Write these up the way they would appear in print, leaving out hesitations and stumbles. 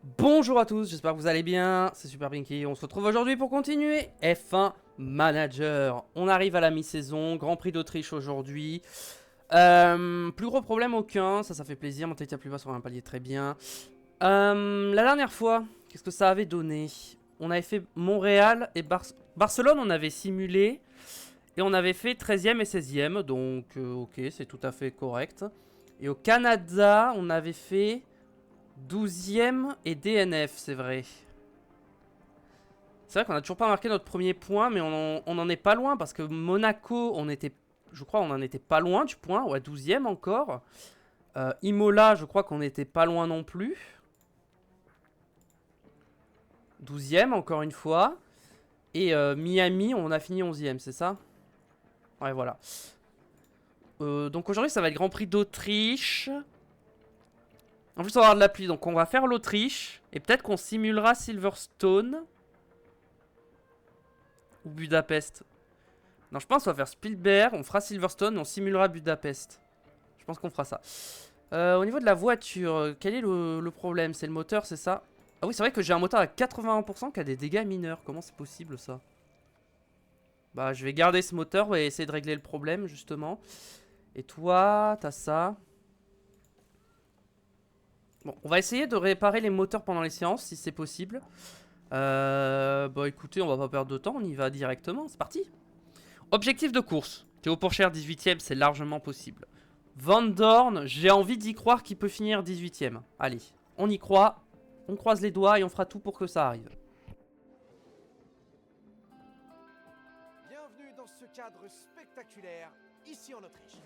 Bonjour à tous, j'espère que vous allez bien, c'est Super Pinky, on se retrouve aujourd'hui pour continuer F1 Manager. On arrive à la mi-saison, Grand Prix d'Autriche aujourd'hui. Plus gros problème aucun, ça fait plaisir, mon tête à plus bas sur un palier très bien. La dernière fois, qu'est-ce que ça avait donné? On avait fait Montréal et Barcelone, on avait simulé. Et on avait fait 13e et 16e, donc ok, c'est tout à fait correct. Et au Canada, on avait fait 12e et DNF, c'est vrai. C'est vrai qu'on a toujours pas marqué notre premier point, mais on en est pas loin parce que Monaco, je crois, on en était pas loin du point, ouais, 12e encore. Imola, je crois qu'on était pas loin non plus. 12e, encore une fois. Et Miami, on a fini 11e, c'est ça? Ouais, voilà. Donc aujourd'hui, ça va être Grand Prix d'Autriche. En plus, on va avoir de la pluie, donc on va faire l'Autriche. Et peut-être qu'on simulera Silverstone. Ou Budapest. Non, je pense qu'on va faire Spielberg, on fera Silverstone, on simulera Budapest. Je pense qu'on fera ça. Au niveau de la voiture, quel est le problème? C'est le moteur, c'est ça? Ah oui, c'est vrai que j'ai un moteur à 81% qui a des dégâts mineurs. Comment c'est possible, ça? Bah, je vais garder ce moteur et essayer de régler le problème, justement. Et toi, t'as ça. Bon, on va essayer de réparer les moteurs pendant les séances, si c'est possible. Bah écoutez, on va pas perdre de temps, on y va directement, c'est parti. Objectif de course. Théo Pourchaire 18ème, c'est largement possible. Van Dorn, j'ai envie d'y croire qu'il peut finir 18ème. Allez, on y croit, on croise les doigts et on fera tout pour que ça arrive. Bienvenue dans ce cadre spectaculaire, ici en Autriche.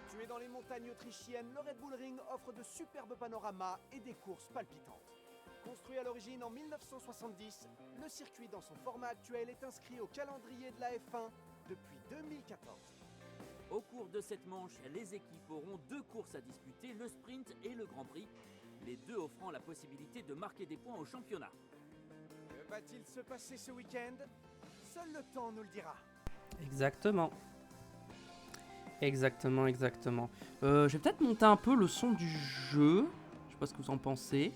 Situé dans les montagnes autrichiennes, le Red Bull Ring offre de superbes panoramas et des courses palpitantes. Construit à l'origine en 1970, le circuit dans son format actuel est inscrit au calendrier de la F1 depuis 2014. Au cours de cette manche, les équipes auront deux courses à disputer, le sprint et le Grand Prix, les deux offrant la possibilité de marquer des points au championnat. Que va-t-il se passer ce week-end? Seul le temps nous le dira. Exactement. Exactement. Je vais peut-être monter un peu le son du jeu. Je sais pas ce que vous en pensez.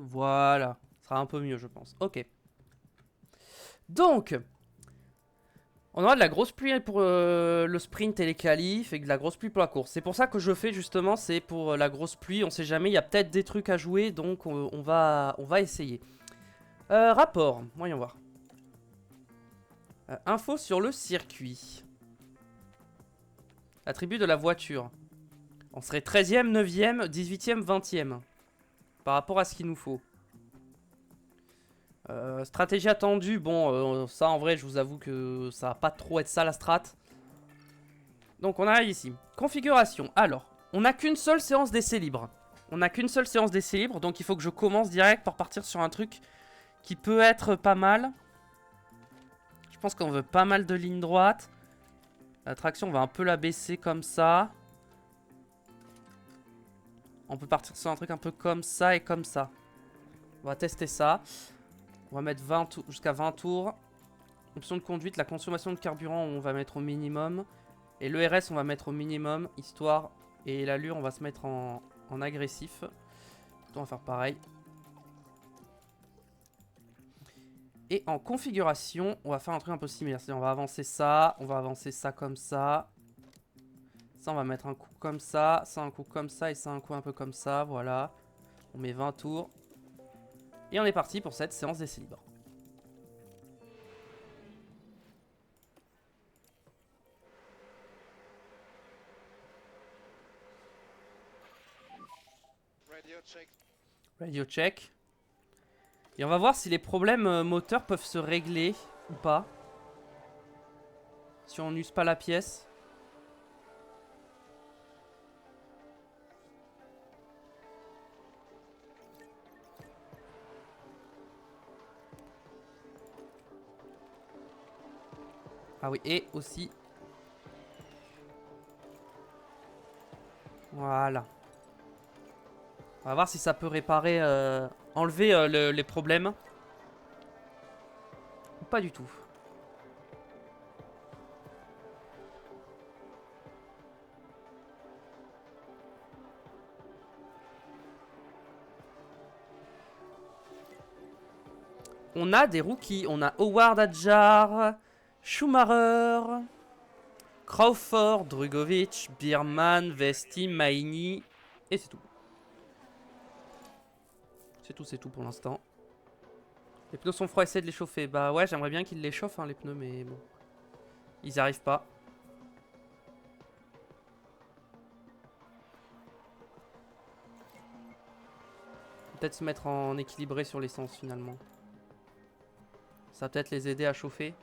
Voilà. Ça sera un peu mieux, je pense. Ok. Donc, on aura de la grosse pluie pour le sprint et les qualifs et de la grosse pluie pour la course. C'est pour ça que je fais justement, c'est pour la grosse pluie. On sait jamais, il y a peut-être des trucs à jouer, donc on va essayer. Rapport, voyons voir. Info sur le circuit. Attribut de la voiture. On serait 13e, 9e, 18e, 20e. Par rapport à ce qu'il nous faut. Stratégie attendue, bon, ça en vrai, je vous avoue que ça va pas trop être ça la strat. Donc on arrive ici. Configuration. Alors, on n'a qu'une seule séance d'essai libre. Donc il faut que je commence direct pour partir sur un truc qui peut être pas mal. Je pense qu'on veut pas mal de lignes droites. La traction, on va un peu la baisser comme ça. On peut partir sur un truc un peu comme ça et comme ça. On va tester ça. On va mettre jusqu'à 20 tours. Option de conduite, la consommation de carburant, on va mettre au minimum. Et l'ERS, on va mettre au minimum, histoire. Et l'allure, on va se mettre en agressif. On va faire pareil. Et en configuration, on va faire un truc un peu similaire. C'est-à-dire, on va avancer ça comme ça. Ça, on va mettre un coup comme ça un coup comme ça, et ça, un coup un peu comme ça, voilà. On met 20 tours. Et on est parti pour cette séance d'essai libre. Radio check. Et on va voir si les problèmes moteurs peuvent se régler ou pas. Si on n'use pas la pièce. Ah oui, et aussi. Voilà. On va voir si ça peut réparer, enlever les problèmes. Ou pas du tout. on a des rookies. On a Howard Adjar, Schumacher, Crawford, Drugovic, Bierman, Vesti, Maini. Et c'est tout. C'est tout pour l'instant. Les pneus sont froids, essaie de les chauffer. Bah ouais, j'aimerais bien qu'ils les chauffent, hein, les pneus, mais bon. Ils n'y arrivent pas. Peut-être se mettre en équilibré sur l'essence finalement. Ça va peut-être les aider à chauffer.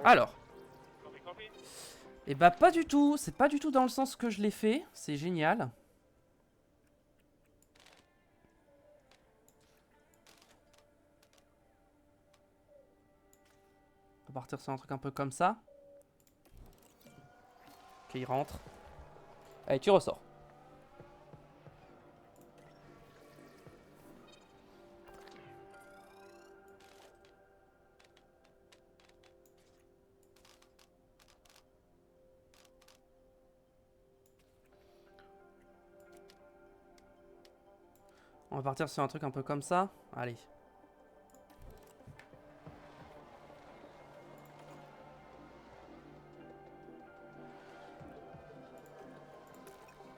Alors. Et bah pas du tout. C'est pas du tout dans le sens que je l'ai fait. C'est génial. On va partir sur un truc un peu comme ça. Ok, il rentre. Allez, tu ressors. On va partir sur un truc un peu comme ça. Allez.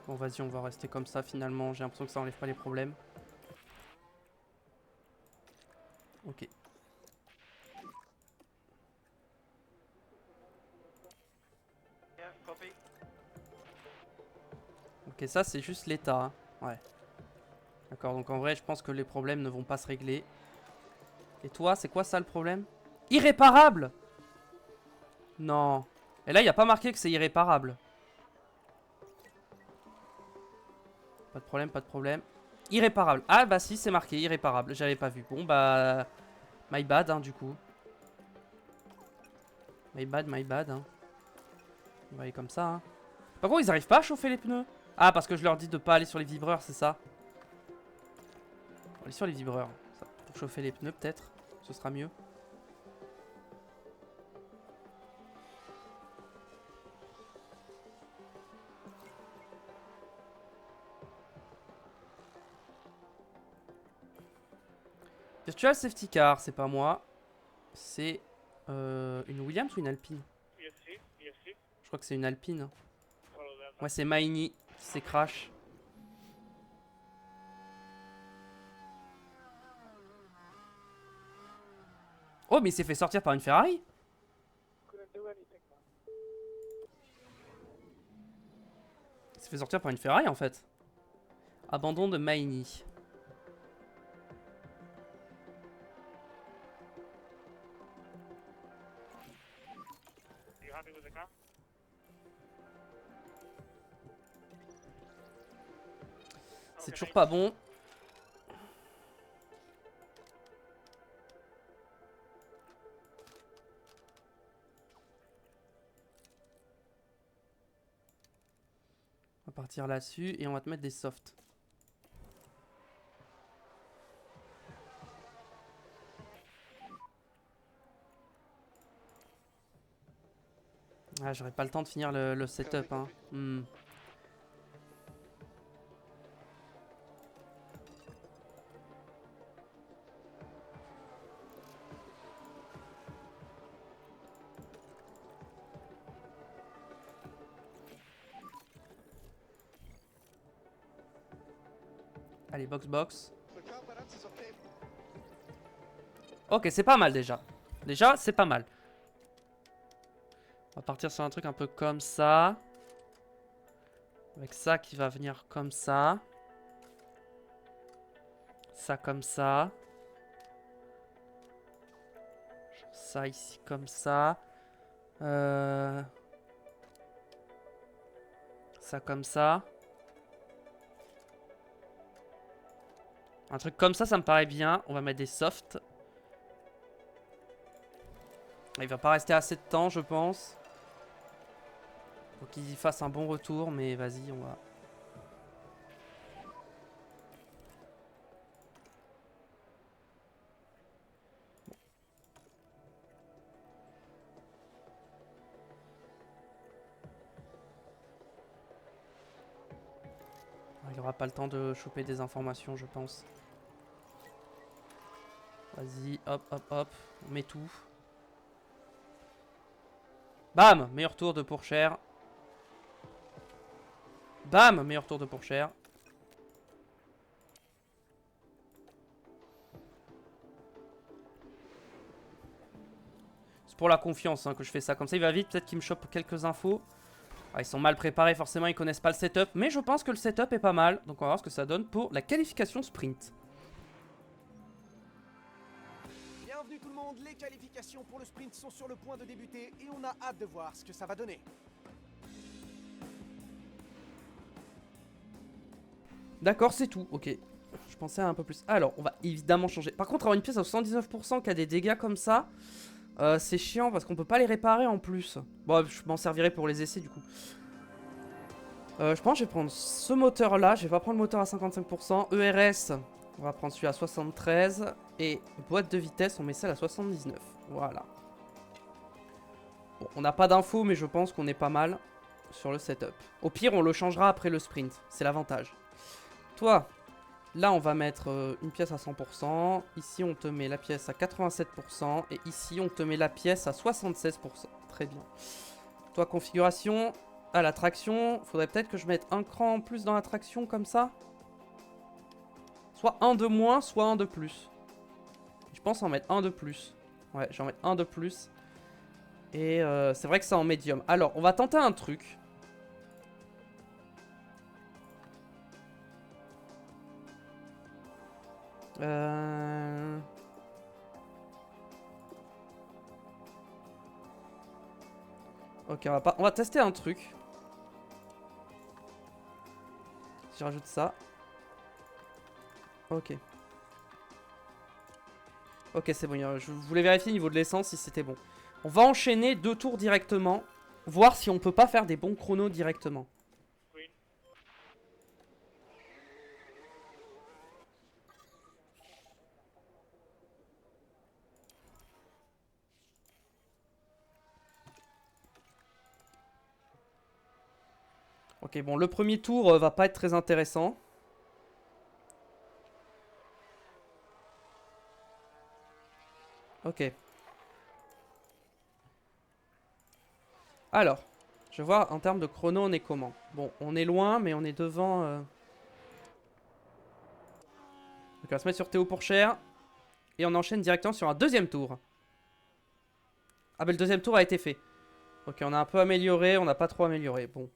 Bon, vas-y, on va rester comme ça finalement. J'ai l'impression que ça enlève pas les problèmes. Ok. Ok, ça c'est juste l'état. Hein. Ouais. D'accord, donc en vrai, je pense que les problèmes ne vont pas se régler. Et toi, c'est quoi ça le problème? Irréparable! Non. Et là, il n'y a pas marqué que c'est irréparable. Pas de problème, pas de problème. Irréparable. Ah bah si, c'est marqué irréparable. J'avais pas vu. Bon bah... My bad, hein, du coup. My bad, hein. On va aller comme ça, hein. Par contre, ils arrivent pas à chauffer les pneus. Ah, parce que je leur dis de pas aller sur les vibreurs, c'est ça? On va aller sur les vibreurs. Ça, pour chauffer les pneus, peut-être. Ce sera mieux. Virtual Safety Car, c'est pas moi. C'est une Williams ou une Alpine? Je crois que c'est une Alpine. Ouais, c'est Maini qui s'est crash. Oh, mais il s'est fait sortir par une Ferrari. Il s'est fait sortir par une Ferrari en fait. Abandon de Maini. C'est toujours pas bon. On va partir là-dessus et on va te mettre des softs. Ah, j'aurais pas le temps de finir le setup. Hein. Allez, box. Ok, c'est pas mal déjà. Déjà, c'est pas mal. On va partir sur un truc un peu comme ça. Avec ça qui va venir comme ça. Ça comme ça. Ça ici comme ça. Ça comme ça. Un truc comme ça me paraît bien. On va mettre des softs. Il va pas rester assez de temps, je pense. Faut qu'il fasse un bon retour, mais vas-y, on va... Il aura pas le temps de choper des informations, je pense. Vas-y, hop, hop, hop. On met tout. Bam! Meilleur tour de Pourchère. Bam! Meilleur tour de Pourchère. C'est pour la confiance hein, que je fais ça. Comme ça, il va vite. Peut-être qu'il me chope quelques infos. Ah, ils sont mal préparés, forcément. Ils connaissent pas le setup. Mais je pense que le setup est pas mal. Donc, on va voir ce que ça donne pour la qualification sprint. Bienvenue tout le monde, les qualifications pour le sprint sont sur le point de débuter et on a hâte de voir ce que ça va donner. D'accord, c'est tout. Ok. Je pensais à un peu plus. Alors, on va évidemment changer. Par contre, avoir une pièce à 79% qui a des dégâts comme ça, c'est chiant parce qu'on peut pas les réparer en plus. Bon, je m'en servirai pour les essais du coup. Je pense que je vais prendre ce moteur là. Je vais pas prendre le moteur à 55%. ERS, on va prendre celui à 73. Et boîte de vitesse, on met celle à 79. Voilà. Bon, on n'a pas d'infos, mais je pense qu'on est pas mal sur le setup. Au pire, on le changera après le sprint. C'est l'avantage. Toi, là, on va mettre une pièce à 100%. Ici, on te met la pièce à 87%. Et ici, on te met la pièce à 76%. Très bien. Toi, configuration. Ah, la traction. Faudrait peut-être que je mette un cran en plus dans la traction, comme ça. Soit un de moins, soit un de plus. Je pense en mettre un de plus. Ouais, je vais en mettre un de plus. Et c'est vrai que c'est en médium. Alors, on va tenter un truc. Ok, on va tester un truc. Je rajoute ça. Ok. Ok, c'est bon. Je voulais vérifier au niveau de l'essence si c'était bon. On va enchaîner 2 tours directement. Voir si on peut pas faire des bons chronos directement. Oui. Ok, bon, le premier tour va pas être très intéressant. Ok. Alors, je vais voir en termes de chrono, on est comment. Bon, on est loin, mais on est devant. Donc, on va se mettre sur Théo Pourchère. Et on enchaîne directement sur un deuxième tour. Ah, bah le deuxième tour a été fait. Ok, on a un peu amélioré, on n'a pas trop amélioré. Bon.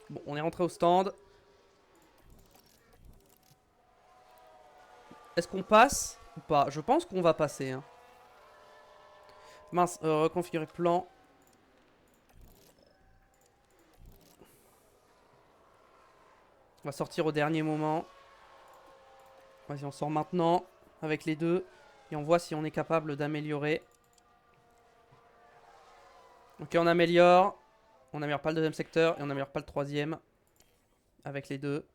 Bon, on est rentré au stand. Est-ce qu'on passe ou pas? Je pense qu'on va passer. Hein. Mince, reconfigurer plan. On va sortir au dernier moment. Vas-y, on sort maintenant avec les deux. Et on voit si on est capable d'améliorer. Ok, on améliore. On n'améliore pas le deuxième secteur et on n'améliore pas le troisième. Avec les deux.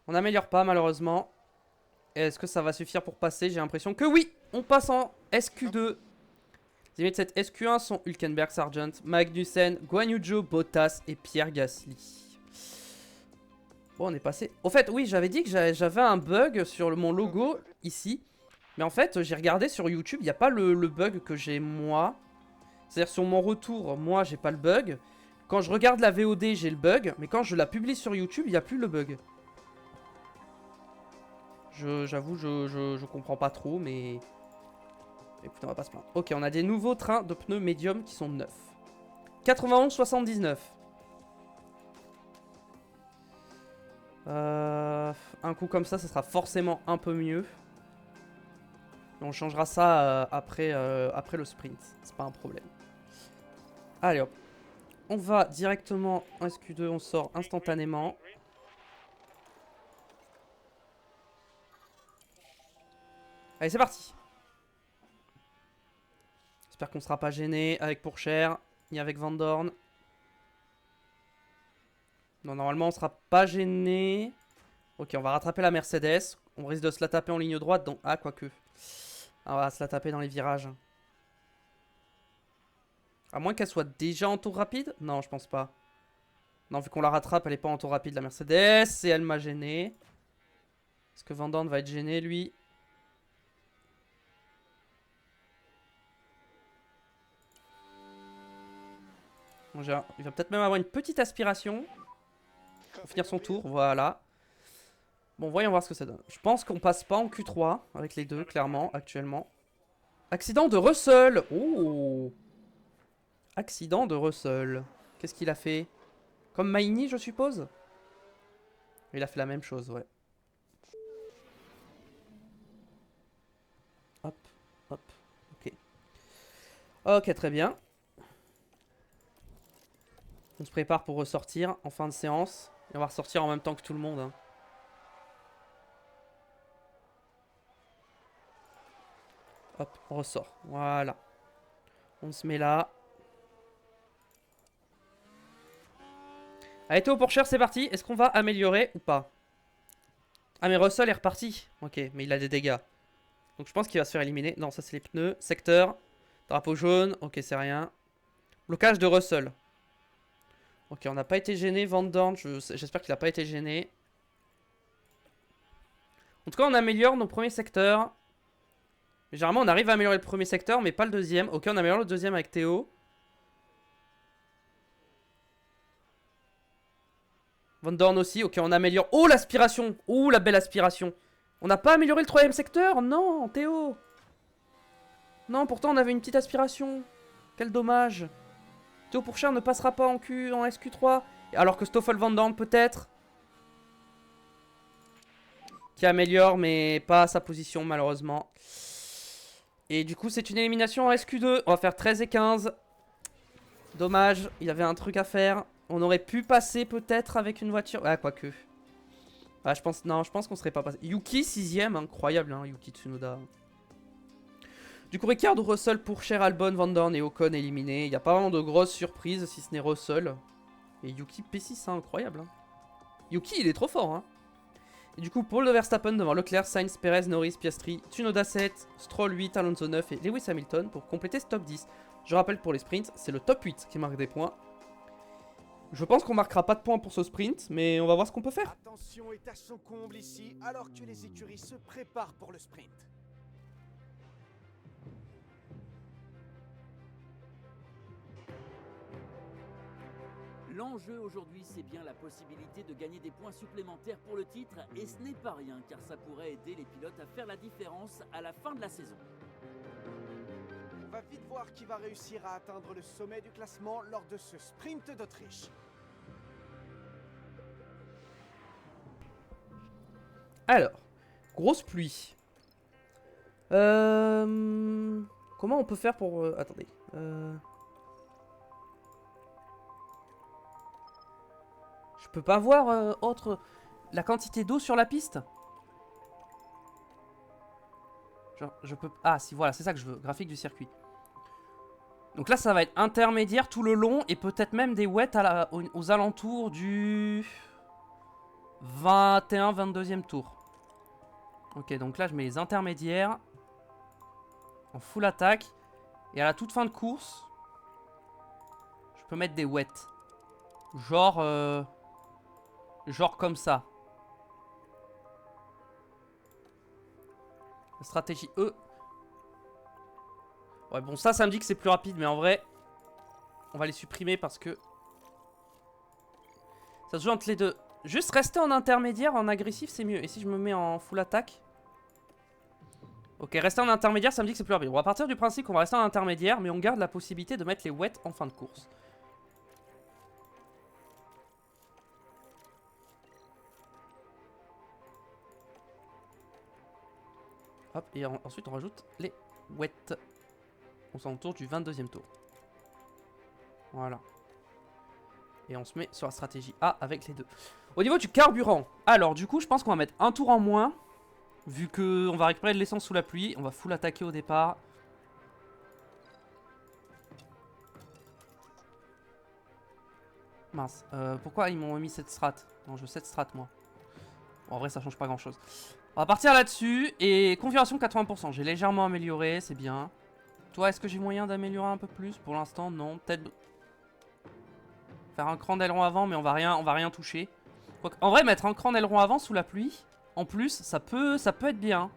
On n'améliore pas malheureusement. Est-ce que ça va suffire pour passer? J'ai l'impression que oui. On passe en SQ2. Les amis de cette SQ1 sont Hülkenberg, Sargent, Magnussen, Guan Yu Zhou, Bottas et Pierre Gasly. Bon, on est passé. Au fait, oui, j'avais dit que j'avais un bug sur mon logo ici. Mais en fait, j'ai regardé sur YouTube, il n'y a pas le bug que j'ai moi. C'est-à-dire sur mon retour, moi, j'ai pas le bug. Quand je regarde la VOD, j'ai le bug. Mais quand je la publie sur YouTube, il n'y a plus le bug. J'avoue, je comprends pas trop, mais... Écoutez, on va pas se plaindre. Ok, on a des nouveaux trains de pneus médium qui sont neufs. 91,79. Un coup comme ça sera forcément un peu mieux. Et on changera ça après le sprint. C'est pas un problème. Allez hop. On va directement en SQ2, on sort instantanément. Allez, c'est parti. J'espère qu'on sera pas gêné avec Pourchère, ni avec Van Dorn. Non, normalement, on sera pas gêné. Ok, on va rattraper la Mercedes. On risque de se la taper en ligne droite. Donc... Ah, quoique. On va se la taper dans les virages. À moins qu'elle soit déjà en tour rapide. Non, je pense pas. Non, vu qu'on la rattrape, elle est pas en tour rapide, la Mercedes. Et elle m'a gêné. Est-ce que Van Dorn va être gêné, lui? Bon, il va peut-être même avoir une petite aspiration. Pour finir son tour, voilà. Bon, voyons voir ce que ça donne. Je pense qu'on passe pas en Q3 avec les deux, clairement, actuellement. Accident de Russell. Oh. Accident de Russell. Qu'est-ce qu'il a fait? Comme Maini, je suppose? Il a fait la même chose, ouais. Hop, hop, ok. Ok, très bien. On se prépare pour ressortir en fin de séance. Et on va ressortir en même temps que tout le monde. Hein. Hop, on ressort. Voilà. On se met là. Allez, Théo pour cher, c'est parti. Est-ce qu'on va améliorer ou pas? Ah, mais Russell est reparti. Ok, mais il a des dégâts. Donc je pense qu'il va se faire éliminer. Non, ça c'est les pneus. Secteur. Drapeau jaune. Ok, c'est rien. Blocage de Russell. Ok, on n'a pas été gêné. Van Dorn, j'espère qu'il n'a pas été gêné. En tout cas, on améliore nos premiers secteurs. Généralement, on arrive à améliorer le premier secteur, mais pas le deuxième. Ok, on améliore le deuxième avec Théo. Van Dorn aussi. Ok, on améliore. Oh, l'aspiration. Oh, la belle aspiration. On n'a pas amélioré le troisième secteur. Non, Théo. Non, pourtant, on avait une petite aspiration. Quel dommage. Théo Pourchère ne passera pas en SQ3. Alors que Stoffel Van Dorn, peut-être. Qui améliore, mais pas sa position, malheureusement. Et du coup, c'est une élimination en SQ2. On va faire 13 et 15. Dommage, il y avait un truc à faire. On aurait pu passer peut-être avec une voiture. Ah, quoique. Ah, je pense qu'on serait pas passé. Yuki, 6ème, incroyable, hein, Yuki Tsunoda. Du coup, Ricciardo, Russell, Pourchère, Albon, Van Dorn et Ocon éliminés. Il n'y a pas vraiment de grosses surprises si ce n'est Russell. Et Yuki P6, hein, incroyable. Hein. Yuki, il est trop fort. Hein. Et du coup, Paul de Verstappen devant Leclerc, Sainz, Perez, Norris, Piastri, Tsunoda 7, Stroll 8, Alonso 9 et Lewis Hamilton pour compléter ce top 10. Je rappelle pour les sprints, c'est le top 8 qui marque des points. Je pense qu'on marquera pas de points pour ce sprint, mais on va voir ce qu'on peut faire. Attention est à son comble ici, alors que les écuries se préparent pour le sprint. L'enjeu aujourd'hui, c'est bien la possibilité de gagner des points supplémentaires pour le titre, et ce n'est pas rien, car ça pourrait aider les pilotes à faire la différence à la fin de la saison. On va vite voir qui va réussir à atteindre le sommet du classement lors de ce sprint d'Autriche. Alors, grosse pluie. Comment on peut faire pour... attendez. Je peux pas voir la quantité d'eau sur la piste. Genre, je peux... Ah, si, voilà, c'est ça que je veux. Graphique du circuit. Donc là, ça va être intermédiaire tout le long. Et peut-être même des wets aux alentours du 21-22e tour. Ok, donc là, je mets les intermédiaires. En full attaque. Et à la toute fin de course, je peux mettre des wets. Genre... Genre comme ça. La stratégie E. Ouais, bon, ça me dit que c'est plus rapide, mais en vrai, on va les supprimer parce que ça se joue entre les deux. Juste rester en intermédiaire, en agressif, c'est mieux. Et si je me mets en full attaque? Ok, rester en intermédiaire, ça me dit que c'est plus rapide. On va partir du principe qu'on va rester en intermédiaire, mais on garde la possibilité de mettre les wets en fin de course. Hop, et ensuite on rajoute les wets. On s'en tourne du 22e tour. Voilà. Et on se met sur la stratégie A avec les deux. Au niveau du carburant, alors du coup je pense qu'on va mettre un tour en moins. Vu qu'on va récupérer de l'essence sous la pluie. On va full attaquer au départ. Mince, pourquoi ils m'ont mis cette strat? Non, je veux cette strat moi. Bon, en vrai ça change pas grand chose. On va partir là-dessus. Et configuration 80%, j'ai légèrement amélioré, c'est bien. Toi, est-ce que j'ai moyen d'améliorer un peu plus? Pour l'instant, non. Peut-être faire un cran d'aileron avant, mais on va rien toucher. En vrai, mettre un cran d'aileron avant sous la pluie, en plus, ça peut être bien.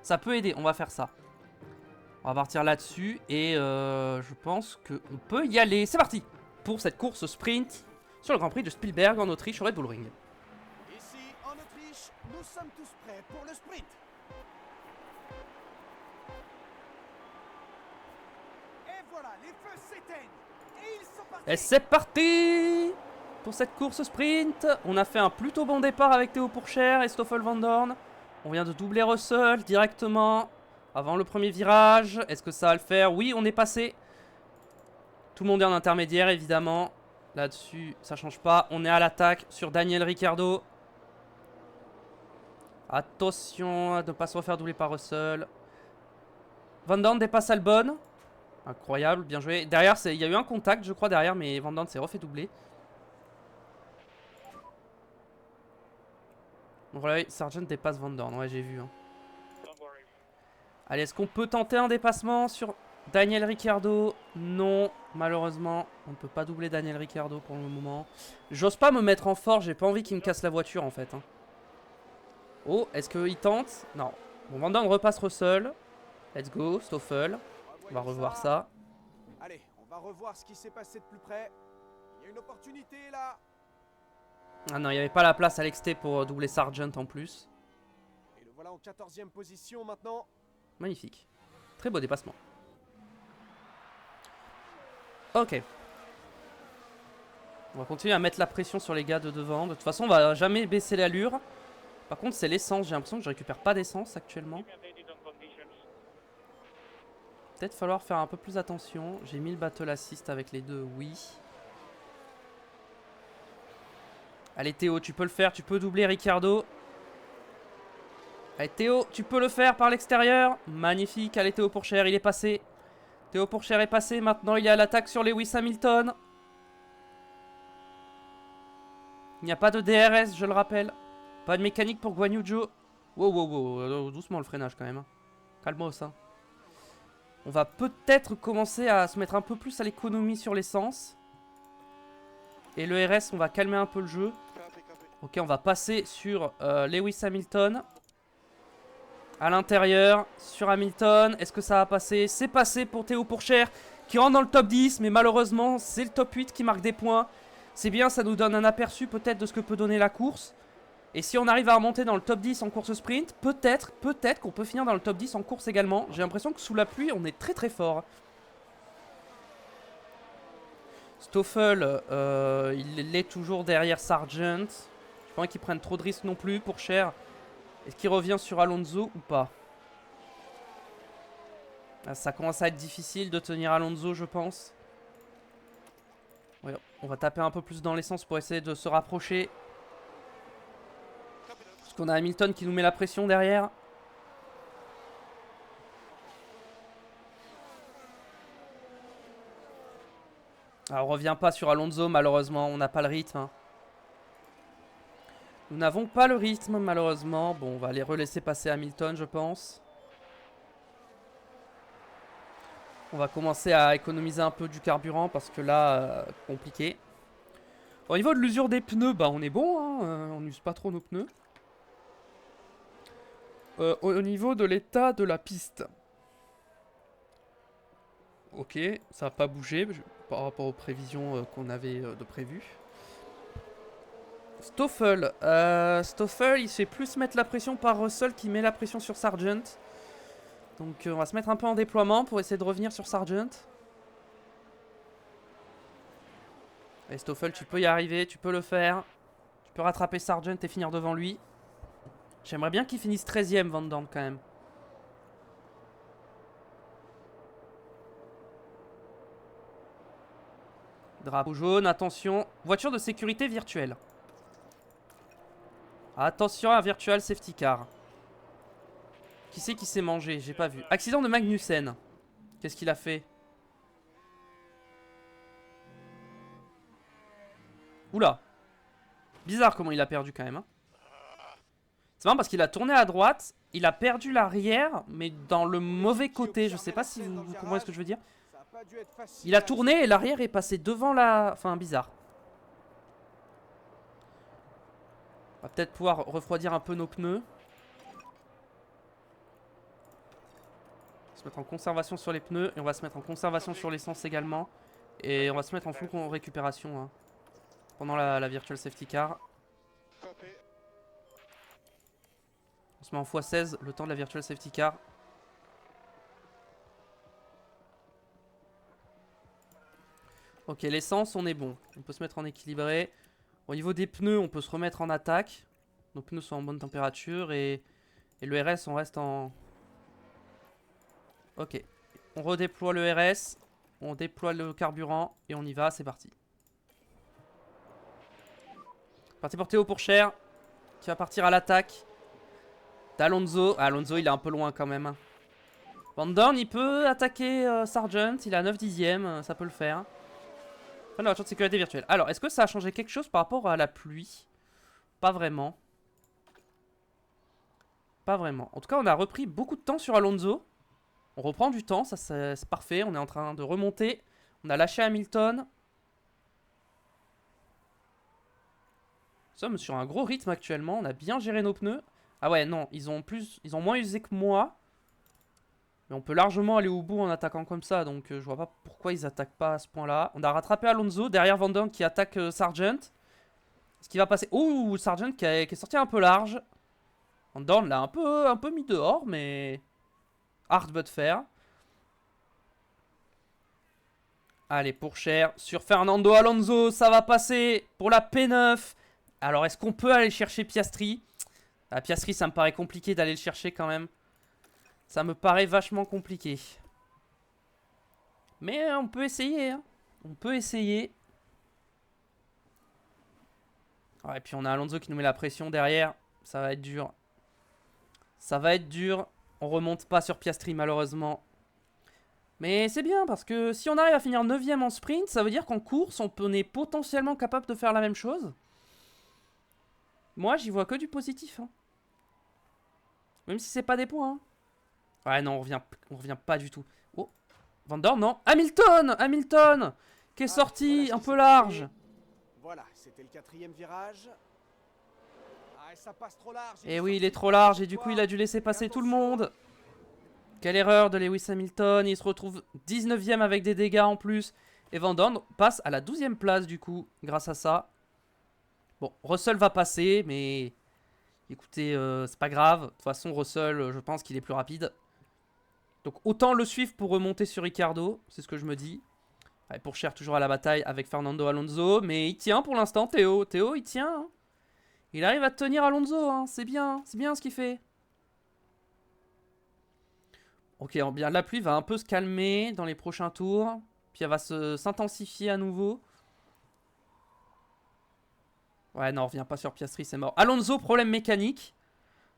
Ça peut aider, on va faire ça. On va partir là-dessus et je pense qu'on peut y aller. C'est parti pour cette course sprint sur le Grand Prix de Spielberg en Autriche au Red Bull Ring. Ici, en Autriche, nous sommes tous prêts pour le sprint. Et voilà, les feux s'éteignent. Et ils sont partis. Et c'est parti pour cette course sprint. On a fait un plutôt bon départ avec Théo Pourchaire et Stoffel Van Dorn. On vient de doubler Russell directement avant le premier virage. Est-ce que ça va le faire? Oui, on est passé. Tout le monde est en intermédiaire, évidemment. Là-dessus, ça change pas. On est à l'attaque sur Daniel Ricciardo. Attention à ne pas se refaire doubler par Russell. Van Dorn dépasse Albon. Incroyable, bien joué. Derrière, il y a eu un contact, je crois, derrière, mais Van Dorn s'est refait doubler. Donc voilà, Sargent dépasse Van Dorn. Ouais, j'ai vu. Hein. Allez, est-ce qu'on peut tenter un dépassement sur Daniel Ricciardo? Non, malheureusement. On ne peut pas doubler Daniel Ricciardo pour le moment. J'ose pas me mettre en fort, j'ai pas envie qu'il me casse la voiture en fait. Hein. Oh, est-ce qu'il tente? Non. Bon, Van Dorn repasse Russell. Let's go, Stoffel. On va revoir ça. Allez, on va revoir ce qui s'est passé de plus près. Il y a une opportunité là. Ah non, il n'y avait pas la place à l'exté pour doubler Sargent en plus. Et le voilà en 14e position maintenant. Magnifique. Très beau dépassement. Ok. On va continuer à mettre la pression sur les gars de devant. De toute façon, on va jamais baisser l'allure. Par contre, c'est l'essence. J'ai l'impression que je récupère pas d'essence actuellement. Peut-être falloir faire un peu plus attention. J'ai mis le battle assist avec les deux, oui. Allez Théo, tu peux le faire, tu peux doubler Ricciardo. Allez Théo, tu peux le faire par l'extérieur. Magnifique, allez Théo Pourchaire, il est passé. Théo Pourchaire est passé, maintenant il est à l'attaque sur Lewis Hamilton. Il n'y a pas de DRS, je le rappelle. Pas de mécanique pour Guan Yu Zhou. Wow, wow, wow, doucement le freinage quand même. Hein. Calmos, hein. On va peut-être commencer à se mettre un peu plus à l'économie sur l'essence. Et le RS, on va calmer un peu le jeu. Ok, on va passer sur Lewis Hamilton. À l'intérieur, sur Hamilton. Est-ce que ça va passer? C'est passé pour Théo Pourchaire, qui rentre dans le top 10. Mais malheureusement, c'est le top 8 qui marque des points. C'est bien, ça nous donne un aperçu peut-être de ce que peut donner la course. Et si on arrive à remonter dans le top 10 en course sprint, peut-être qu'on peut finir dans le top 10 en course également. J'ai l'impression que sous la pluie, on est très très fort. Stoffel, il est toujours derrière Sargent. Je pense pas qu'il prenne trop de risques non plus pour Cher. Est-ce qu'il revient sur Alonso ou pas? Ah, ça commence à être difficile de tenir Alonso, je pense. Ouais, on va taper un peu plus dans l'essence pour essayer de se rapprocher. Parce qu'on a Hamilton qui nous met la pression derrière. Alors, on revient pas sur Alonso, malheureusement. On n'a pas le rythme. Hein. Nous n'avons pas le rythme, malheureusement. Bon, on va les relaisser passer Hamilton, je pense. On va commencer à économiser un peu du carburant parce que là, compliqué. Au niveau de l'usure des pneus, bah on est bon. Hein, on n'use pas trop nos pneus. Au niveau de l'état de la piste. Ok, ça n'a pas bougé par rapport aux prévisions qu'on avait de prévues. Stoffel. Stoffel, il se fait plus mettre la pression par Russell qui met la pression sur Sargent. Donc on va se mettre un peu en déploiement pour essayer de revenir sur Sargent. Et Stoffel, tu peux y arriver, tu peux le faire. Tu peux rattraper Sargent et finir devant lui. J'aimerais bien qu'il finisse 13ème Van Dorn quand même. Drapeau jaune, attention. Voiture de sécurité virtuelle. Attention à Virtual Safety Car. Qui c'est qui s'est mangé? J'ai pas vu. Accident de Magnussen. Qu'est-ce qu'il a fait? Oula. Bizarre comment il a perdu quand même. Hein. C'est marrant parce qu'il a tourné à droite. il a perdu l'arrière, mais dans le mauvais côté. Je sais pas si vous comprenez ce que je veux dire. Ça a pas dû être facile Il a à tourné et l'arrière est passé devant la... Enfin, bizarre. On va peut-être pouvoir refroidir un peu nos pneus. Se mettre en conservation sur les pneus et on va se mettre en conservation sur l'essence également. Et on va se mettre en full récupération hein, pendant la virtual safety car. On se met en x16 le temps de la virtual safety car. Ok, l'essence, on est bon. On peut se mettre en équilibré. Au niveau des pneus, on peut se remettre en attaque. Nos pneus sont en bonne température et le RS, on reste en... Ok. On redéploie le RS. On déploie le carburant et on y va, c'est parti. Parti pour Théo Pourchaire qui va partir à l'attaque d'Alonso. Ah, Alonso, il est un peu loin quand même. Van Dorn, il peut attaquer Sargent. Il a 9 dixièmes, ça peut le faire. Enfin, la voiture de sécurité virtuelle. Alors, est-ce que ça a changé quelque chose par rapport à la pluie? Pas vraiment. Pas vraiment. En tout cas, on a repris beaucoup de temps sur Alonso. On reprend du temps, ça c'est parfait. On est en train de remonter. On a lâché Hamilton. Nous sommes sur un gros rythme actuellement. On a bien géré nos pneus. Ah ouais, non, ils ont moins usé que moi. Mais on peut largement aller au bout en attaquant comme ça. Donc je vois pas pourquoi ils attaquent pas à ce point-là. On a rattrapé Alonso. Derrière Van Dorn qui attaque Sargent. Ce qui va passer... Ouh, Sargent qui est sorti un peu large. Van Dorn l'a un peu mis dehors, mais... Hard but fair. Allez, Pourchaire sur Fernando Alonso. Ça va passer pour la P9. Alors, est-ce qu'on peut aller chercher Piastri? Piastri, ça me paraît compliqué d'aller le chercher quand même. Ça me paraît vachement compliqué. Mais on peut essayer. Hein. On peut essayer. Ouais, et puis on a Alonso qui nous met la pression derrière. Ça va être dur. Ça va être dur. On remonte pas sur Piastri malheureusement. Mais c'est bien parce que si on arrive à finir 9ème en sprint, ça veut dire qu'en course, on est potentiellement capable de faire la même chose. Moi, j'y vois que du positif. Hein. Même si c'est pas des points. Hein. Ouais, non, on revient pas du tout. Oh, Van Dorn, non. Hamilton qui est sorti voilà un peu large. Voilà, c'était le 4e virage. Ah, ça passe trop large. Et oui, il est trop large et du coup, il a dû laisser passer tout le monde. Quelle erreur de Lewis Hamilton. Il se retrouve 19ème avec des dégâts en plus. Et Van Dorn passe à la 12ème place du coup, grâce à ça. Bon, Russell va passer, mais... Écoutez, c'est pas grave. De toute façon, Russell, je pense qu'il est plus rapide. Donc autant le suivre pour remonter sur Ricciardo. C'est ce que je me dis. Ouais, Pourchaire toujours à la bataille avec Fernando Alonso. Mais il tient pour l'instant, Théo. Théo, il tient. Hein. Il arrive à tenir Alonso. Hein. C'est bien ce qu'il fait. Ok, bien, la pluie va un peu se calmer dans les prochains tours. Puis elle va s'intensifier à nouveau. Ouais, non, on revient pas sur Piastri, c'est mort. Alonso, problème mécanique.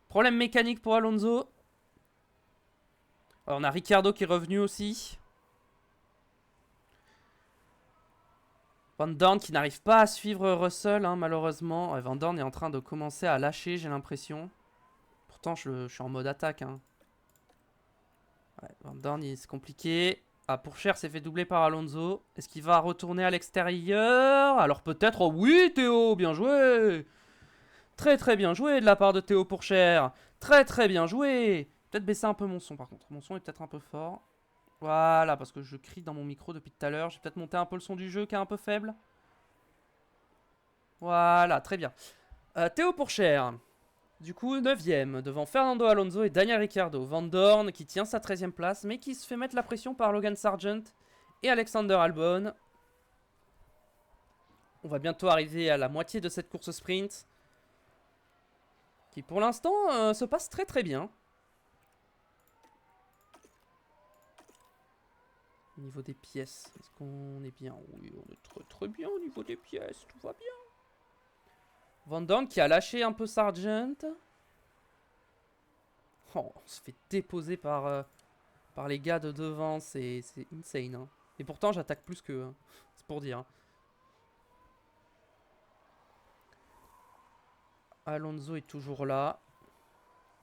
Problème mécanique pour Alonso. Alors, on a Ricciardo qui est revenu aussi. Van Dorn qui n'arrive pas à suivre Russell, hein, malheureusement. Ouais, Van Dorn est en train de commencer à lâcher, j'ai l'impression. Pourtant, je suis en mode attaque. Hein. Ouais, Van Dorn, c'est compliqué. Ah, Pourchaire s'est fait doubler par Alonso. Est-ce qu'il va retourner à l'extérieur? Alors peut-être... Oh oui, Théo, bien joué. Très très bien joué de la part de Théo Pourchaire. Très très bien joué. Peut-être baisser un peu mon son par contre. Mon son est peut-être un peu fort. Voilà, parce que je crie dans mon micro depuis tout à l'heure. J'ai peut-être monté un peu le son du jeu qui est un peu faible. Voilà, très bien. Théo Pourchaire. Du coup, 9ème, devant Fernando Alonso et Daniel Ricciardo. Van Dorn qui tient sa 13ème place, mais qui se fait mettre la pression par Logan Sargent et Alexander Albon. On va bientôt arriver à la moitié de cette course sprint. Qui pour l'instant se passe très très bien. Au niveau des pièces, est-ce qu'on est bien? Oui, on est très très bien au niveau des pièces, tout va bien. Van Dorn qui a lâché un peu Sargent. Oh, on se fait déposer par les gars de devant, c'est insane. Hein. Et pourtant j'attaque plus qu'eux, hein. C'est pour dire. Hein. Alonso est toujours là.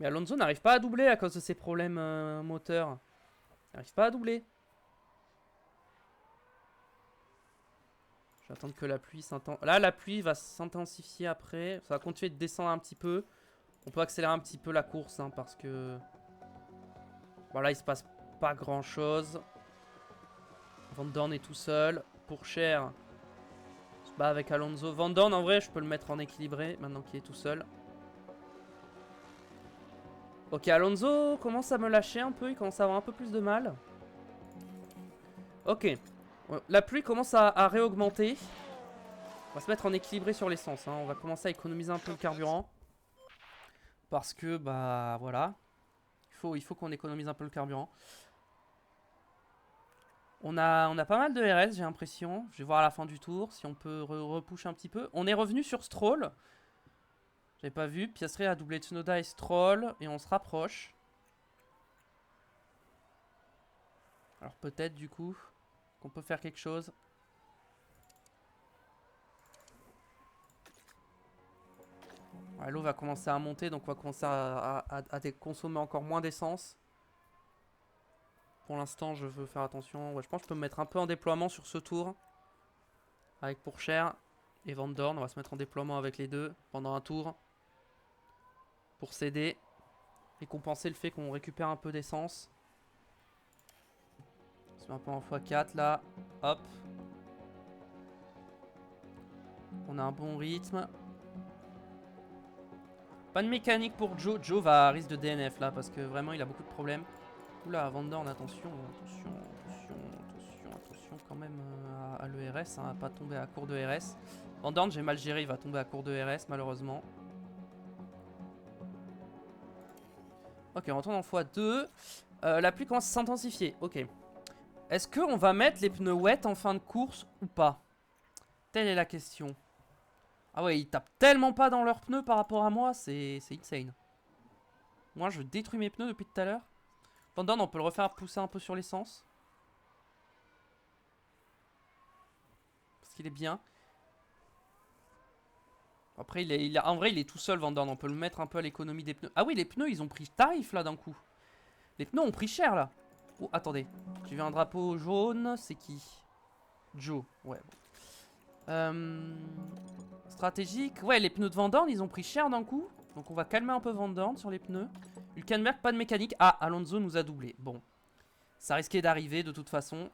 Mais Alonso n'arrive pas à doubler à cause de ses problèmes moteurs. Il n'arrive pas à doubler. Je vais attendre que la pluie s'intensifie. Là, la pluie va s'intensifier après. Ça va continuer de descendre un petit peu. On peut accélérer un petit peu la course hein, parce que... Bon, là, il se passe pas grand chose. Van Dorn est tout seul. Pourchaire se bat avec Alonso. Van Dorn, en vrai, je peux le mettre en équilibré maintenant qu'il est tout seul. Ok, Alonso commence à me lâcher un peu. Il commence à avoir un peu plus de mal. Ok. La pluie commence à réaugmenter. On va se mettre en équilibré sur l'essence. Hein. On va commencer à économiser un peu le carburant. Parce que, bah, voilà. Il faut qu'on économise un peu le carburant. On a pas mal de RS, j'ai l'impression. Je vais voir à la fin du tour si on peut repush un petit peu. On est revenu sur Stroll. J'avais pas vu. Piastri a doublé Tsunoda et Stroll. Et on se rapproche. Alors peut-être du coup qu'on peut faire quelque chose. Ouais, l'eau va commencer à monter. Donc on va commencer à consommer encore moins d'essence. Pour l'instant je veux faire attention. Ouais, je pense que je peux me mettre un peu en déploiement sur ce tour. Avec Pourchaire et Van Dorn. On va se mettre en déploiement avec les deux pendant un tour. Pour s'aider. Et compenser le fait qu'on récupère un peu d'essence. On se met un peu en x4 là. Hop. On a un bon rythme. Pas de mécanique pour Joe. Joe va à risque de DNF là parce que vraiment il a beaucoup de problèmes. Oula, Van Dorn, attention quand même à l'ERS, hein, à pas tomber à court de RS. Van Dorn, j'ai mal géré, il va tomber à court de RS malheureusement. Ok, on retourne en x2. La pluie commence à s'intensifier. Ok. Est-ce qu'on va mettre les pneus wet en fin de course ou pas? Telle est la question. Ah ouais, ils tapent tellement pas dans leurs pneus par rapport à moi, c'est insane. Moi, je détruis mes pneus depuis tout à l'heure. Van Dorn, on peut le refaire pousser un peu sur l'essence. Parce qu'il est bien. Après, en vrai, il est tout seul, Van Dorn. On peut le mettre un peu à l'économie des pneus. Ah oui, les pneus, ils ont pris tarif là d'un coup. Les pneus ont pris cher là. Oh, attendez. J'ai vu un drapeau jaune. C'est qui? Joe. Ouais. Stratégique. Ouais, les pneus de Van Dorn, ils ont pris cher d'un coup. Donc on va calmer un peu Van Dorn sur les pneus. Hülkenberg, pas de mécanique. Ah, Alonso nous a doublé. Bon. Ça risquait d'arriver de toute façon.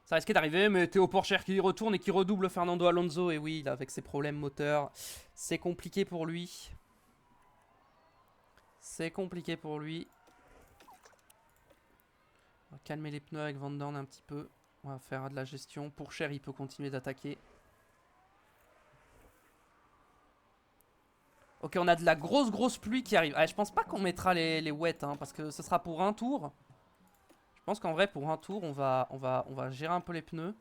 Ça risquait d'arriver, mais Théo Pourchaire qui retourne et qui redouble Fernando Alonso. Et oui, là, avec ses problèmes moteurs, c'est compliqué pour lui. C'est compliqué pour lui. On va calmer les pneus avec Van Dorn un petit peu. On va faire de la gestion. Pourchaire, il peut continuer d'attaquer. Ok, on a de la grosse pluie qui arrive. Ah, je pense pas qu'on mettra les wets, hein, parce que ce sera pour un tour. Je pense qu'en vrai, pour un tour, on va gérer un peu les pneus.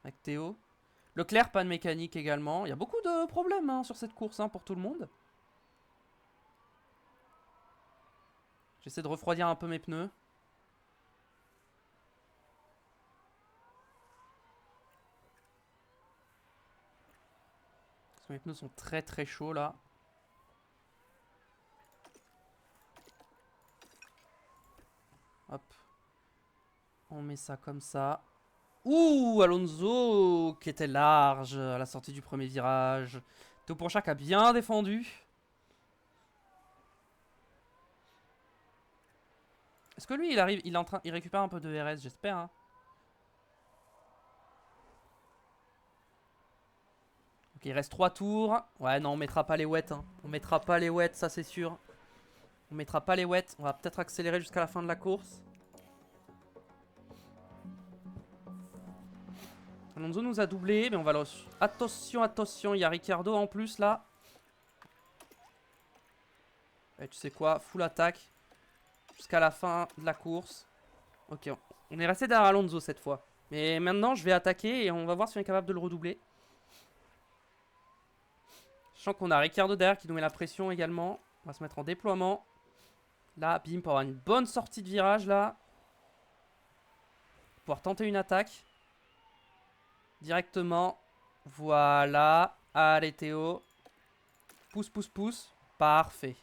Avec Théo. Leclerc, pas de mécanique également. Il y a beaucoup de problèmes hein, sur cette course hein, pour tout le monde. J'essaie de refroidir un peu mes pneus. Parce que mes pneus sont très chauds là. Hop. On met ça comme ça. Ouh, Alonso qui était large à la sortie du premier virage. Théo Pourchaire a bien défendu. Est-ce que lui, il arrive, il récupère un peu de RS, j'espère. Hein. Ok, il reste 3 tours. Ouais, non, on mettra pas les wets. Hein. On mettra pas les wets, ça c'est sûr. On mettra pas les wets. On va peut-être accélérer jusqu'à la fin de la course. Alonso nous a doublé, mais on va le... Attention, il y a Ricciardo en plus là. Et tu sais quoi, full attaque. Jusqu'à la fin de la course. Ok, on est resté derrière Alonso cette fois. Mais maintenant, je vais attaquer et on va voir si on est capable de le redoubler. Sachant qu'on a Ricciardo derrière qui nous met la pression également. On va se mettre en déploiement. Là, bim, pour avoir une bonne sortie de virage là. Pouvoir tenter une attaque. Directement. Voilà. Allez Théo. Pousse. Parfait.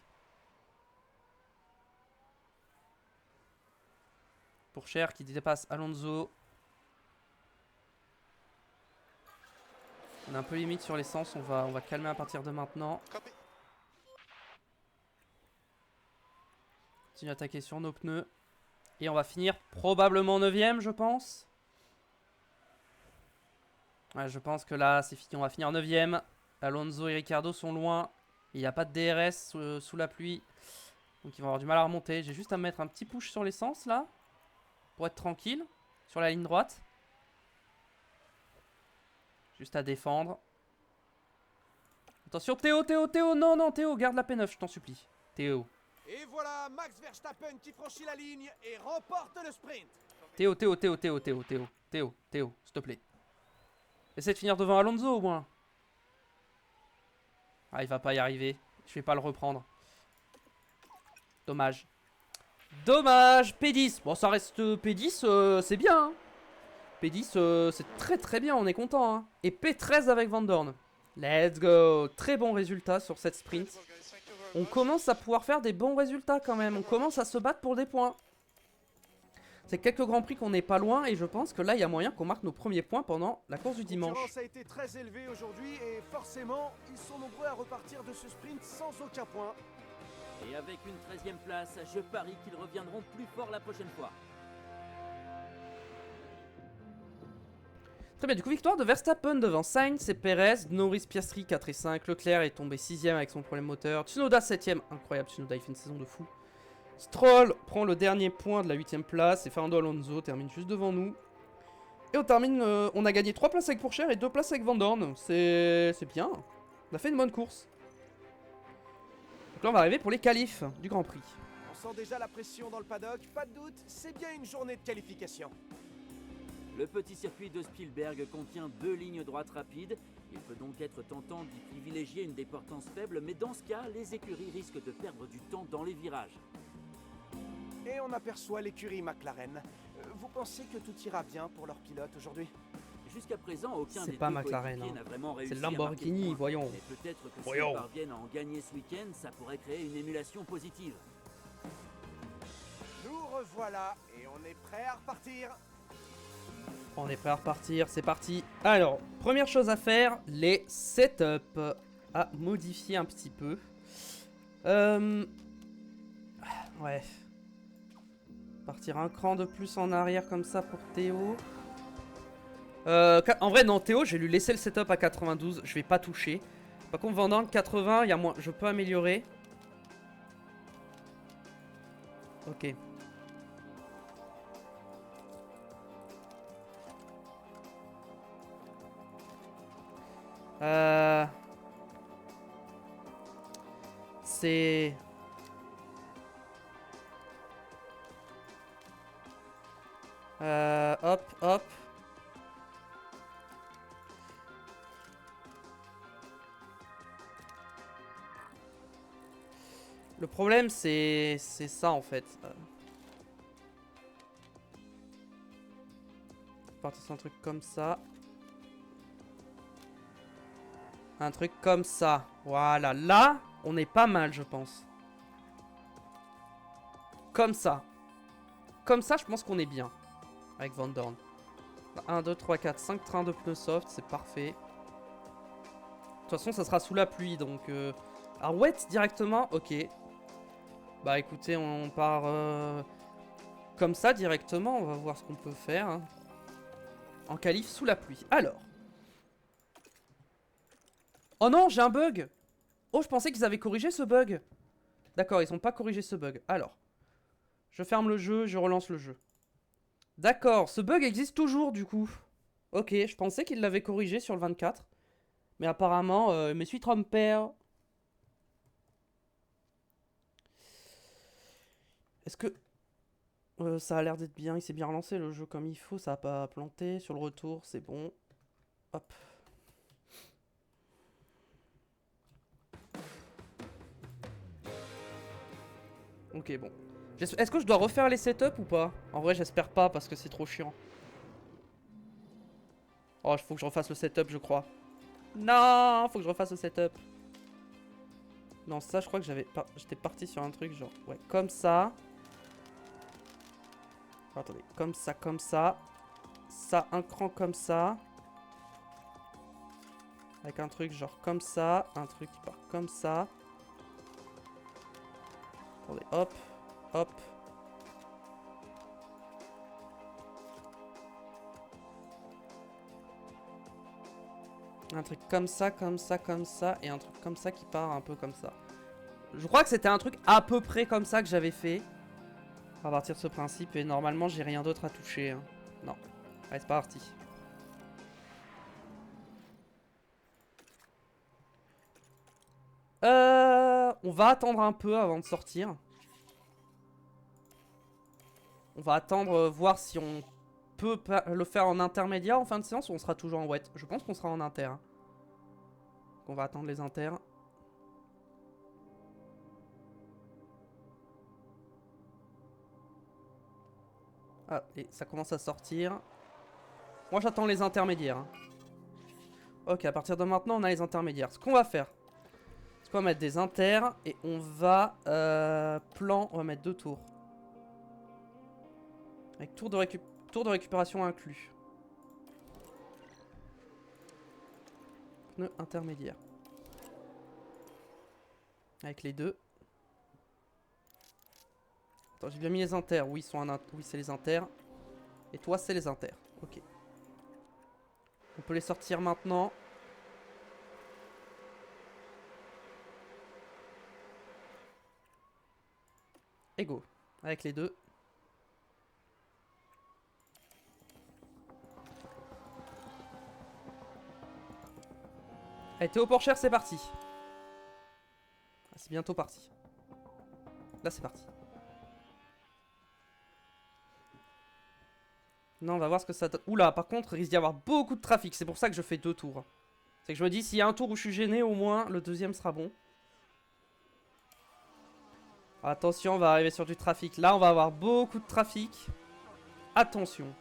Pour Cher qui dépasse Alonso. On est un peu limite sur l'essence, on va calmer à partir de maintenant. Continue à attaquer sur nos pneus. Et on va finir probablement 9ème, je pense. Ouais, je pense que là, c'est fini. On va finir 9ème. Alonso et Ricciardo sont loin. Il n'y a pas de DRS sous la pluie. Donc ils vont avoir du mal à remonter. J'ai juste à mettre un petit push sur l'essence là. Pour être tranquille. Sur la ligne droite. Juste à défendre. Attention, Théo, Théo, Théo. Non, non, Théo, garde la P9, je t'en supplie. Théo. Et voilà Max Verstappen qui franchit la ligne et remporte le sprint. Théo, Théo, Théo, Théo, Théo, Théo. Théo, Théo, s'il te plaît. Essaie de finir devant Alonso au moins. Ah, il va pas y arriver. Je vais pas le reprendre. Dommage. Dommage. P10. Bon, ça reste P10, c'est bien. Hein. P10, c'est très très bien, on est content. Hein. Et P13 avec Van Dorn. Let's go. Très bon résultat sur cette sprint. On commence à pouvoir faire des bons résultats quand même. On commence à se battre pour des points. C'est quelques grands prix qu'on n'est pas loin et je pense que là il y a moyen qu'on marque nos premiers points pendant la course du dimanche. La concurrence a été très élevée aujourd'hui et forcément ils sont nombreux à repartir de ce sprint sans aucun point. Et avec une 13e place, je parie qu'ils reviendront plus fort la prochaine fois. Très bien, du coup victoire de Verstappen devant Sainz et Perez, Norris, Piastri 4 et 5, Leclerc est tombé 6ème avec son problème moteur, Tsunoda 7ème, incroyable, Tsunoda il fait une saison de fou. Stroll prend le dernier point de la 8ème place et Fernando Alonso termine juste devant nous. Et on termine, on a gagné 3 places avec Pourchaire et 2 places avec Van Dorn, c'est bien, on a fait une bonne course. Donc là on va arriver pour les qualifs du Grand Prix. On sent déjà la pression dans le paddock, pas de doute, c'est bien une journée de qualification. Le petit circuit de Spielberg contient 2 lignes droites rapides. Il peut donc être tentant d'y privilégier une déportance faible, mais dans ce cas, les écuries risquent de perdre du temps dans les virages. Et on aperçoit l'écurie McLaren. Vous pensez que tout ira bien pour leur pilote aujourd'hui? Jusqu'à présent, aucun C'est des pas deux McLaren, coéquipiers hein. n'a vraiment réussi C'est le à marquer Lamborghini, de points. voyons. Mais peut-être que Voyons. s'ils parviennent à en gagner ce week-end, ça pourrait créer une émulation positive. Nous revoilà et on est prêt à repartir. On est prêt à repartir, c'est parti. Alors, première chose à faire, les setups à modifier un petit peu. Ouais. Partir un cran de plus en arrière comme ça pour Théo. En vrai, non, Théo, je vais lui laisser le setup à 92, je vais pas toucher. Par contre, vendant 80, il y a moins, je peux améliorer. Ok. C'est... hop, hop. Le problème, c'est ça, en fait. Partir sur un truc comme ça. Un truc comme ça. Voilà. Là, on est pas mal, je pense. Comme ça. Comme ça, je pense qu'on est bien. Avec Van Dorn. 1, 2, 3, 4, 5 trains de pneus soft. C'est parfait. De toute façon, ça sera sous la pluie. Donc, alors, wet directement. Ok. Bah, écoutez, on part comme ça directement. On va voir ce qu'on peut faire. Hein. En qualif sous la pluie. Alors. Oh non, j'ai un bug. Oh, je pensais qu'ils avaient corrigé ce bug. D'accord, ils n'ont pas corrigé ce bug. Alors, je ferme le jeu, je relance le jeu. D'accord, ce bug existe toujours du coup. Ok, je pensais qu'ils l'avaient corrigé sur le 24. Mais apparemment, je me suis trompé. Est-ce que... ça a l'air d'être bien, il s'est bien relancé le jeu comme il faut, ça n'a pas planté. Sur le retour, c'est bon. Hop. Ok, bon. Est-ce que je dois refaire les setups ou pas? En vrai, j'espère pas parce que c'est trop chiant. Oh, il faut que je refasse le setup, je crois. Non, faut que je refasse le setup. Non, ça, je crois que j'étais parti sur un truc genre... Ouais, comme ça. Oh, attendez, comme ça, comme ça. Ça, un cran comme ça. Avec un truc genre comme ça. Un truc qui part comme ça. Attendez, hop, hop. Un truc comme ça, comme ça, comme ça. Et un truc comme ça qui part un peu comme ça. Je crois que c'était un truc à peu près comme ça que j'avais fait. À partir de ce principe. Et normalement, j'ai rien d'autre à toucher. Hein. Non. Allez, c'est parti. On va attendre un peu avant de sortir. On va attendre, voir si on peut le faire en intermédiaire en fin de séance ou on sera toujours en wet. Je pense qu'on sera en inter. On va attendre les inters. Ah, et ça commence à sortir. Moi, j'attends les intermédiaires. Hein. Ok, à partir de maintenant, on a les intermédiaires. Ce qu'on va faire, c'est qu'on va mettre des inters et on va... plan, on va mettre 2 tours. Avec tour de récupération inclus. Pneu intermédiaire. Avec les 2. Attends, j'ai bien mis les inters. Oui, oui, c'est les inters. Et toi, c'est les inters. Ok. On peut les sortir maintenant. Et go. Avec les 2. Allez, Théo Porcher, c'est parti. Ah, c'est bientôt parti. Là, c'est parti. Non, on va voir ce que ça donne. Oula, par contre, il risque d'y avoir beaucoup de trafic. C'est pour ça que je fais 2 tours. C'est que je me dis, s'il y a un tour où je suis gêné, au moins, le deuxième sera bon. Attention, on va arriver sur du trafic. Là, on va avoir beaucoup de trafic. Attention.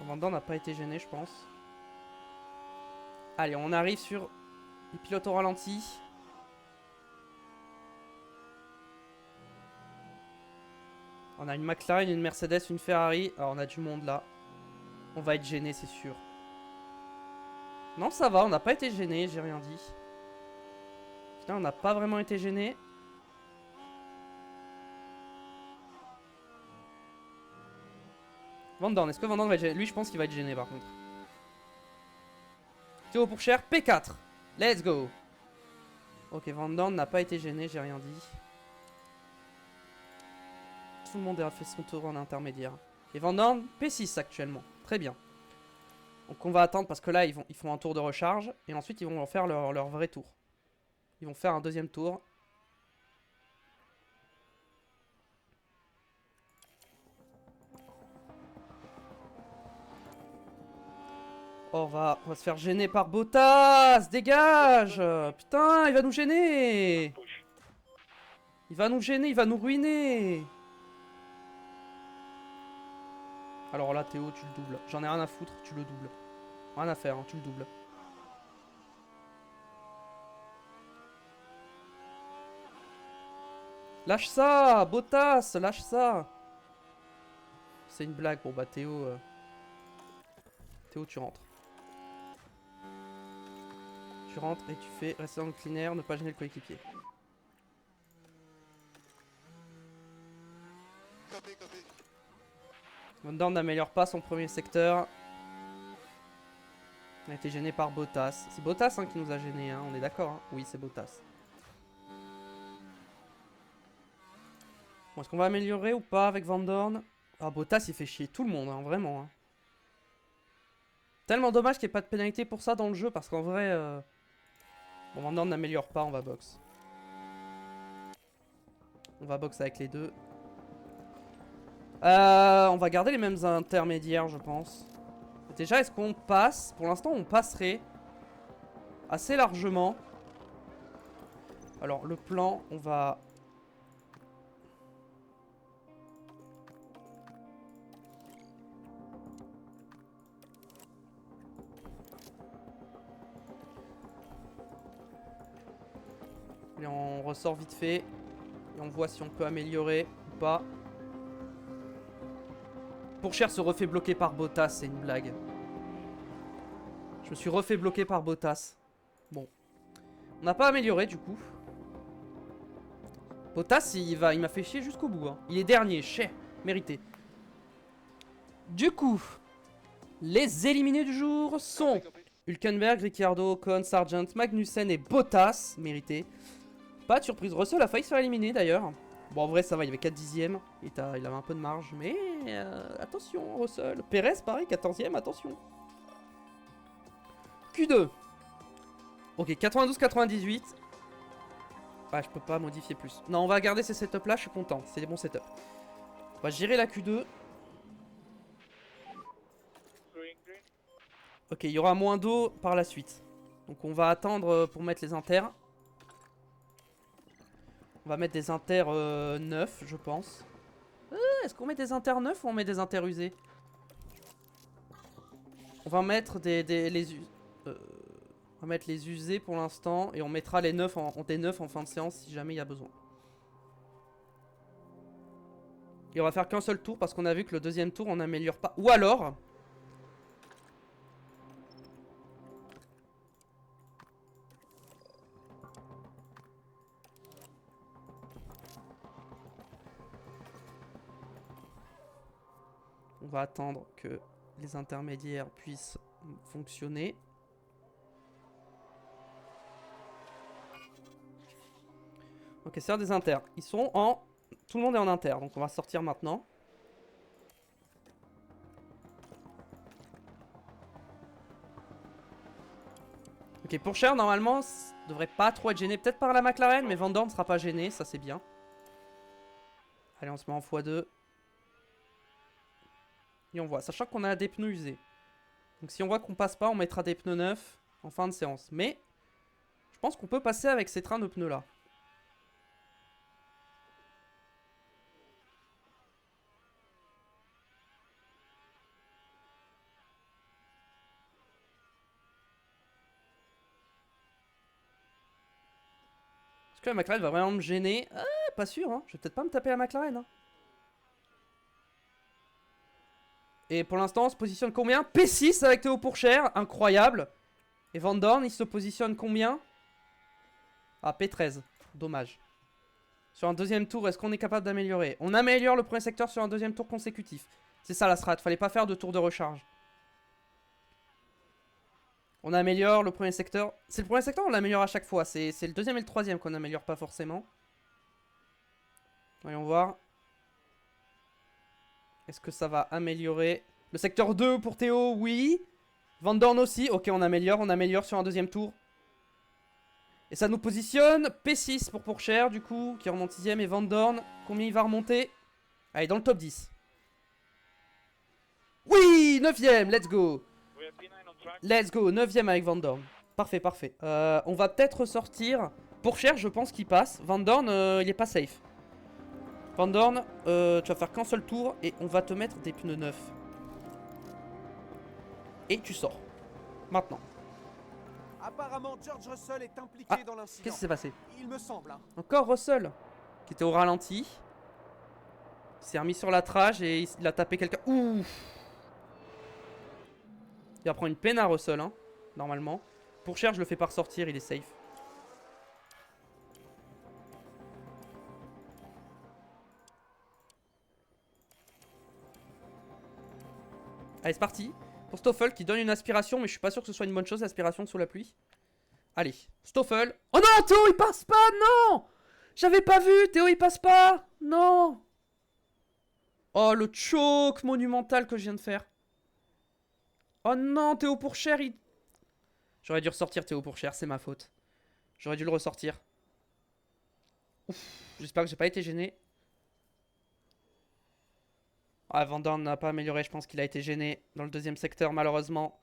Vendant n'a pas été gêné, je pense. Allez, on arrive sur les pilotes au ralenti. On a une McLaren, une Mercedes, une Ferrari. Alors, on a du monde là. On va être gêné, c'est sûr. Non, ça va, on n'a pas été gêné, j'ai rien dit. Putain, on n'a pas vraiment été gêné. Van Dorn, est-ce que Van Dorn va être gêné? Lui, je pense qu'il va être gêné par contre. Théo Pourcher, P4. Let's go. Ok, Van Dorn n'a pas été gêné, j'ai rien dit. Tout le monde a fait son tour en intermédiaire. Et Van Dorn, P6 actuellement. Très bien. Donc on va attendre parce que là, ils font un tour de recharge. Et ensuite, ils vont faire leur vrai tour. Ils vont faire un deuxième tour. Oh, on va se faire gêner par Bottas. Dégage. Putain, il va nous gêner. Il va nous gêner, il va nous ruiner. Alors là, Théo, tu le doubles. J'en ai rien à foutre, tu le doubles. Rien à faire, hein, tu le doubles. Lâche ça, Bottas, lâche ça. C'est une blague. Bon bah Théo... Théo, tu rentres. Tu rentres et tu fais rester dans le clean air, ne pas gêner le coéquipier. Van Dorn n'améliore pas son premier secteur. On a été gêné par Bottas. C'est Bottas hein, qui nous a gêné, hein, on est d'accord hein. Oui, c'est Bottas. Bon, est-ce qu'on va améliorer ou pas avec Van Dorn? Ah, Bottas, il fait chier tout le monde, hein, vraiment. Hein. Tellement dommage qu'il n'y ait pas de pénalité pour ça dans le jeu, parce qu'en vrai... Bon, Van Dorn n'améliore pas, on va box. On va box avec les 2. On va garder les mêmes intermédiaires, je pense. Déjà, est-ce qu'on passe? Pour l'instant, on passerait assez largement. Alors, le plan, on va Allez, on ressort vite fait. Et on voit si on peut améliorer ou pas. Pourchère se refait bloquer par Bottas, c'est une blague. Je me suis refait bloquer par Bottas. Bon. On n'a pas amélioré du coup. Bottas, il m'a fait chier jusqu'au bout. Hein. Il est dernier, cher, mérité. Du coup, les éliminés du jour sont Hülkenberg, Ricciardo, Ocon, Sargent, Magnussen et Bottas, mérité. Pas de surprise, Russell a failli se faire éliminer d'ailleurs. Bon, en vrai, ça va, il y avait 4 dixièmes. Il avait un peu de marge, mais attention, Russell. Perez, pareil, 14ème, attention. Q2. Ok, 92-98. Ouais, je peux pas modifier plus. Non, on va garder ces setups là, je suis content. C'est des bons setups. On va gérer la Q2. Ok, il y aura moins d'eau par la suite. Donc on va attendre pour mettre les inters. On va mettre des inters neufs, je pense. Est-ce qu'on met des inters neufs ou on met des inters usés? On va mettre on va mettre les usés pour l'instant. Et on mettra les neufs des neufs en fin de séance si jamais il y a besoin. Et on va faire qu'un seul tour parce qu'on a vu que le deuxième tour on n'améliore pas. Ou alors... On va attendre que les intermédiaires puissent fonctionner. Ok, c'est des inters. Ils sont en... Tout le monde est en inter, donc on va sortir maintenant. Ok, Pourchère, normalement, devrait pas trop être gêné. Peut-être par la McLaren, mais Van Dorn ne sera pas gêné, ça c'est bien. Allez, on se met en x2. Et on voit, sachant qu'on a des pneus usés. Donc si on voit qu'on passe pas, on mettra des pneus neufs en fin de séance. Mais, je pense qu'on peut passer avec ces trains de pneus là. Est-ce que la McLaren va vraiment me gêner? Ah, pas sûr, hein. Je vais peut-être pas me taper la McLaren. Hein. Et pour l'instant, on se positionne combien? P6 avec Théo Pourchère, incroyable. Et Van Dorn, il se positionne combien? Ah, P13, dommage. Sur un deuxième tour, est-ce qu'on est capable d'améliorer? On améliore le premier secteur sur un deuxième tour consécutif. C'est ça la strat, fallait pas faire de tour de recharge. On améliore le premier secteur. C'est le premier secteur, on l'améliore à chaque fois. C'est le deuxième et le troisième qu'on n'améliore pas forcément. Voyons voir. Est-ce que ça va améliorer? Le secteur 2 pour Théo, oui. Van Dorn aussi. Ok, on améliore sur un deuxième tour. Et ça nous positionne P6 pour Pourchère, du coup, qui remonte 6ème. Et Van Dorn, combien il va remonter? Allez, dans le top 10. Oui, 9ème, let's go. Let's go, 9ème avec Van Dorn. Parfait, parfait. On va peut-être ressortir. Pourchère, je pense qu'il passe. Van Dorn, il est pas safe. Van Dorn, tu vas faire qu'un seul tour et on va te mettre des pneus neufs. Et tu sors. Maintenant. Apparemment, George Russell est impliqué dans l'incident. Qu'est-ce qui s'est passé? Il me semble. Hein. Encore Russell, qui était au ralenti. Il s'est remis sur la trage et il a tapé quelqu'un. Ouh! Il va prendre une peine à Russell, hein, normalement. Pourchère, je le fais pas ressortir, il est safe. Allez, c'est parti. Pour Stoffel qui donne une aspiration, mais je suis pas sûr que ce soit une bonne chose, l'aspiration sous la pluie. Allez, Stoffel. Oh non, Théo, il passe pas, non! J'avais pas vu, Théo, il passe pas! Non! Oh, le choke monumental que je viens de faire. Oh non, Théo Pourchère, il... J'aurais dû ressortir Théo Pourchère, c'est ma faute. J'aurais dû le ressortir. J'espère que j'ai pas été gêné. Ah, Van Dorn n'a pas amélioré, je pense qu'il a été gêné dans le deuxième secteur, malheureusement.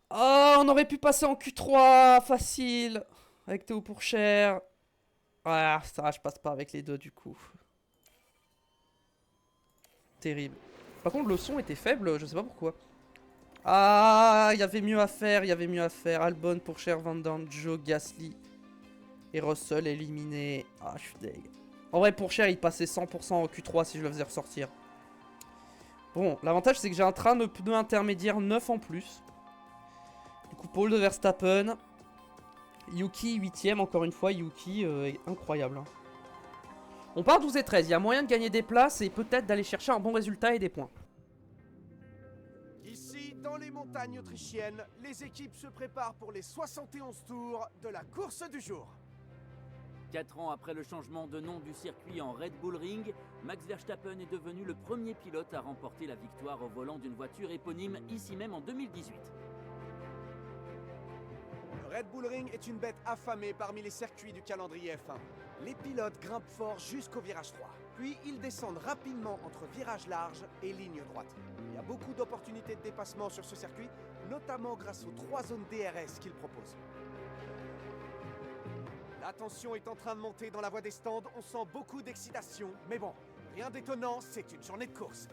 Oh, on aurait pu passer en Q3, facile. Avec Théo Pourchère. Ah, ça, je passe pas avec les deux, du coup. Terrible. Par contre, le son était faible, je sais pas pourquoi. Ah, il y avait mieux à faire, il y avait mieux à faire. Albon, Pourchère, Van Dorn, Joe, Gasly. Et Russell éliminé. Ah, je suis deg. En vrai, Pourchère, il passait 100% au Q3 si je le faisais ressortir. Bon, l'avantage, c'est que j'ai un train de pneus intermédiaire 9 en plus. Du coup, Paul de Verstappen. Yuki 8ème, encore une fois. Yuki est incroyable. Hein. On part 12 et 13. Il y a moyen de gagner des places et peut-être d'aller chercher un bon résultat et des points. Ici, dans les montagnes autrichiennes, les équipes se préparent pour les 71 tours de la course du jour. 4 ans après le changement de nom du circuit en Red Bull Ring, Max Verstappen est devenu le premier pilote à remporter la victoire au volant d'une voiture éponyme ici même en 2018. Le Red Bull Ring est une bête affamée parmi les circuits du calendrier F1. Les pilotes grimpent fort jusqu'au virage 3, puis ils descendent rapidement entre virage large et ligne droite. Il y a beaucoup d'opportunités de dépassement sur ce circuit, notamment grâce aux 3 zones DRS qu'il propose. La tension est en train de monter dans la voie des stands, on sent beaucoup d'excitation, mais bon, rien d'étonnant, c'est une journée de course.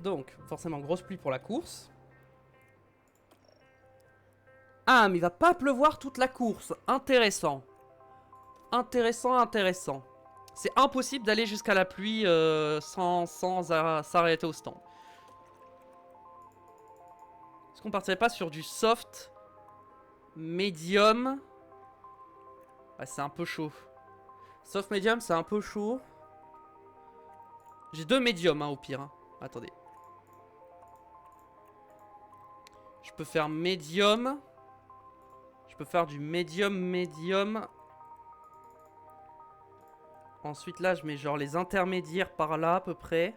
Donc, forcément, grosse pluie pour la course. Ah, mais il va pas pleuvoir toute la course. Intéressant. Intéressant. C'est impossible d'aller jusqu'à la pluie sans s'arrêter au stand. Est-ce qu'on partirait pas sur du soft, medium? Ah, c'est un peu chaud. Soft, medium, c'est un peu chaud. J'ai 2 médiums, hein, au pire. Hein. Attendez. Je peux faire médium. Je peux faire du médium. Ensuite, là, je mets genre les intermédiaires par là, à peu près.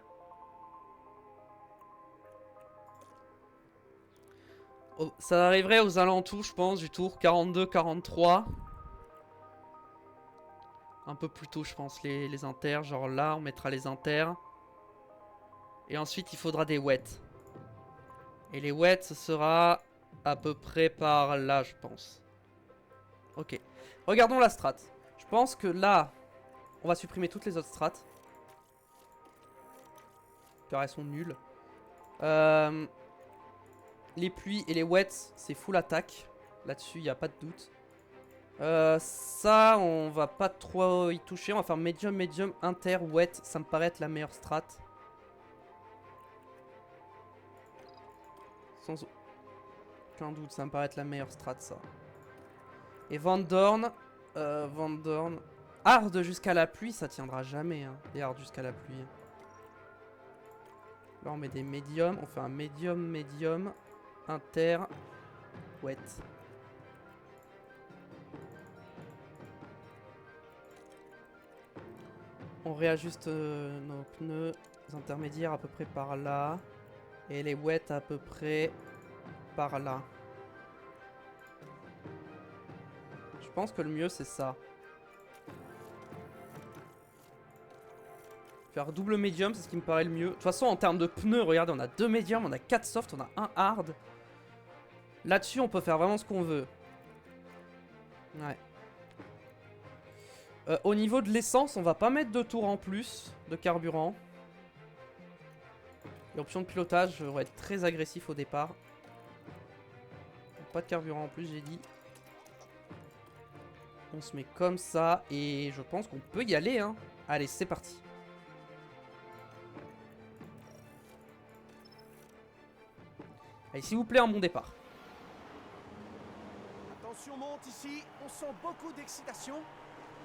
Oh, ça arriverait aux alentours, je pense, du tour 42-43. Un peu plus tôt, je pense, les inters. Genre là, on mettra les inters. Et ensuite, il faudra des wets. Et les wets, ce sera à peu près par là, je pense. Ok. Regardons la strat. Je pense que là, on va supprimer toutes les autres strats. Car elles sont nulles. Les pluies et les wets, c'est full attaque. Là-dessus, il n'y a pas de doute. Ça, on va pas trop y toucher. On va faire medium, inter, wet. Ça me paraît être la meilleure strat. Sans aucun doute, ça me paraît être la meilleure strat, ça. Et Van Dorn. Hard jusqu'à la pluie, ça tiendra jamais. Hein, les hard jusqu'à la pluie. Là, on met des médiums. On fait un médium. Inter. Wet. On réajuste nos pneus intermédiaires à peu près par là. Et les wets à peu près par là. Je pense que le mieux c'est ça. Faire double médium, c'est ce qui me paraît le mieux. De toute façon, en termes de pneus, regardez, on a 2 médiums, on a 4 soft, on a 1 hard. Là-dessus, on peut faire vraiment ce qu'on veut. Ouais. Au niveau de l'essence, on va pas mettre de tours en plus de carburant. L'option de pilotage, on va être très agressif au départ. Pas de carburant en plus, j'ai dit. On se met comme ça et je pense qu'on peut y aller. Hein. Allez, c'est parti. Allez, s'il vous plaît, un bon départ. La tension monte ici, on sent beaucoup d'excitation.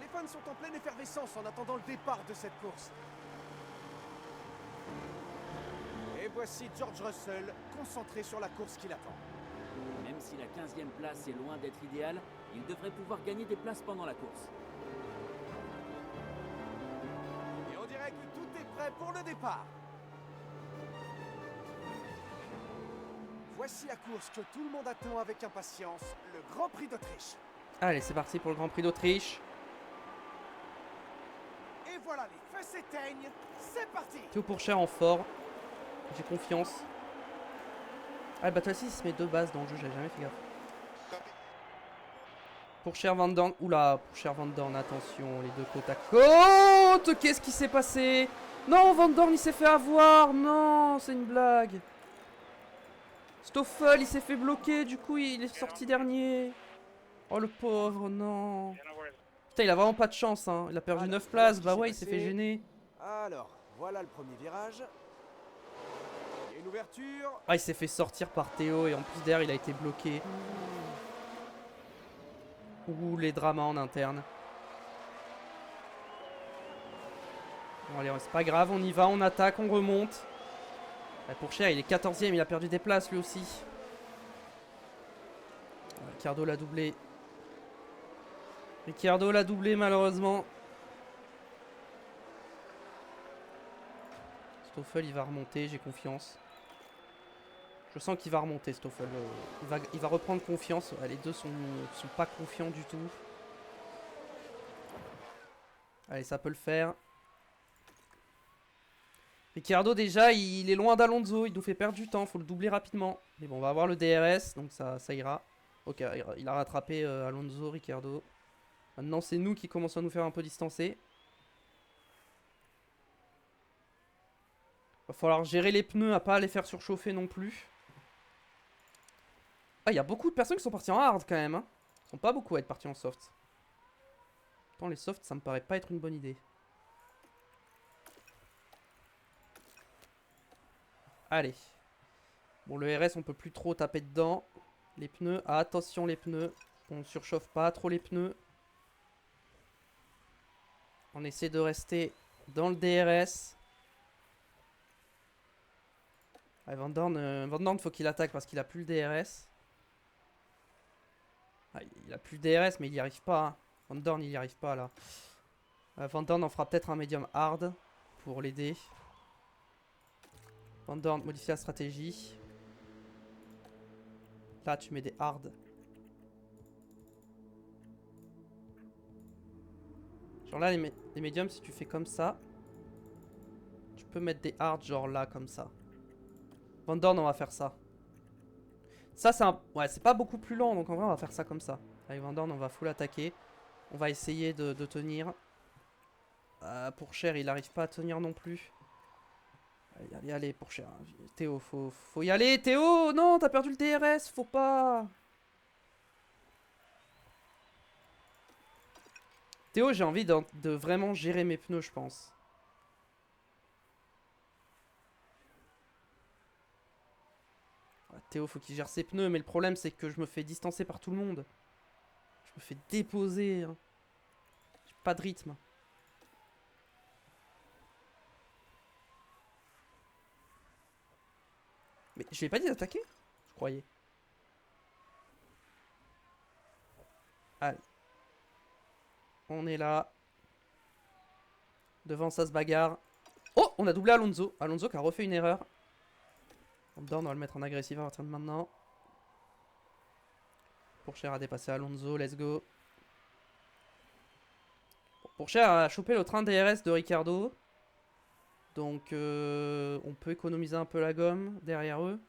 Les fans sont en pleine effervescence en attendant le départ de cette course. Et voici George Russell, concentré sur la course qui l'attend. Même si la 15e place est loin d'être idéale, il devrait pouvoir gagner des places pendant la course. Et on dirait que tout est prêt pour le départ. Voici la course que tout le monde attend avec impatience, le Grand Prix d'Autriche. Allez, c'est parti pour le Grand Prix d'Autriche. Et voilà, les feux s'éteignent, c'est parti. Théo Pourchère en fort. J'ai confiance. Ah bah toi aussi il se met 2 bases dans le jeu, j'avais jamais fait gaffe. Pourchère Van Dorn. Oula, Pourchère Van Dorn, attention, les deux côte à côte. Qu'est-ce qui s'est passé? Non, Van Dorn il s'est fait avoir. Non, c'est une blague. Stoffel, il s'est fait bloquer, du coup il est sorti dernier. Oh le pauvre, non. Putain, il a vraiment pas de chance, hein. Il a perdu 9 places, bah ouais, il s'est fait gêner. Alors, voilà le premier virage. Il y a une ouverture. Ah, il s'est fait sortir par Théo et en plus derrière il a été bloqué. Ouh, les dramas en interne. Bon allez, c'est pas grave, on y va, on attaque, on remonte. Ouais, pour Cher, il est 14ème, il a perdu des places lui aussi. Ricciardo l'a doublé. Ricciardo l'a doublé malheureusement. Stoffel il va remonter, j'ai confiance. Je sens qu'il va remonter Stoffel. Il va reprendre confiance. Ouais, les deux sont pas confiants du tout. Allez, ça peut le faire. Ricciardo déjà il est loin d'Alonso, il nous fait perdre du temps, faut le doubler rapidement. Mais bon, on va avoir le DRS, donc ça ira. Ok, il a rattrapé Alonso, Ricciardo. Maintenant c'est nous qui commençons à nous faire un peu distancer. Va falloir gérer les pneus, à pas les faire surchauffer non plus. Ah, il y a beaucoup de personnes qui sont parties en hard quand même. Hein. Ils sont pas beaucoup à être partis en soft. Pourtant les softs ça me paraît pas être une bonne idée. Allez. Bon, le RS, on peut plus trop taper dedans. Les pneus, ah, attention les pneus. On ne surchauffe pas trop les pneus. On essaie de rester dans le DRS. Ah, Van Dorn, faut qu'il attaque parce qu'il a plus le DRS. Ah, il a plus le DRS, mais il y arrive pas. Hein. Van Dorn, il y arrive pas là. Van Dorn, on fera peut-être un medium hard pour l'aider. Van Dorn, modifie la stratégie. Là, tu mets des hard. Genre là, les médiums, si tu fais comme ça, tu peux mettre des hard, genre là, comme ça. Van Dorn, on va faire ça. Ça, c'est un... Ouais, c'est pas beaucoup plus lent, donc en vrai, on va faire ça comme ça. Avec Van Dorn, on va full attaquer. On va essayer de tenir. Pour Cher, il arrive pas à tenir non plus. Allez, allez, pour Cher. Théo, faut y aller. Théo, non, t'as perdu le DRS, faut pas. Théo, j'ai envie de vraiment gérer mes pneus, je pense. Théo, faut qu'il gère ses pneus, mais le problème, c'est que je me fais distancer par tout le monde. Je me fais déposer. Hein. J'ai pas de rythme. Mais je l'ai pas dit d'attaquer? Je croyais. Allez. On est là. Devant, ça se bagarre. Oh, on a doublé Alonso. Alonso qui a refait une erreur. On va le mettre en agressif à partir de maintenant. Pourchaire a dépassé Alonso, let's go. Pourchaire a chopé le train DRS de Ricciardo. Donc on peut économiser un peu la gomme derrière eux.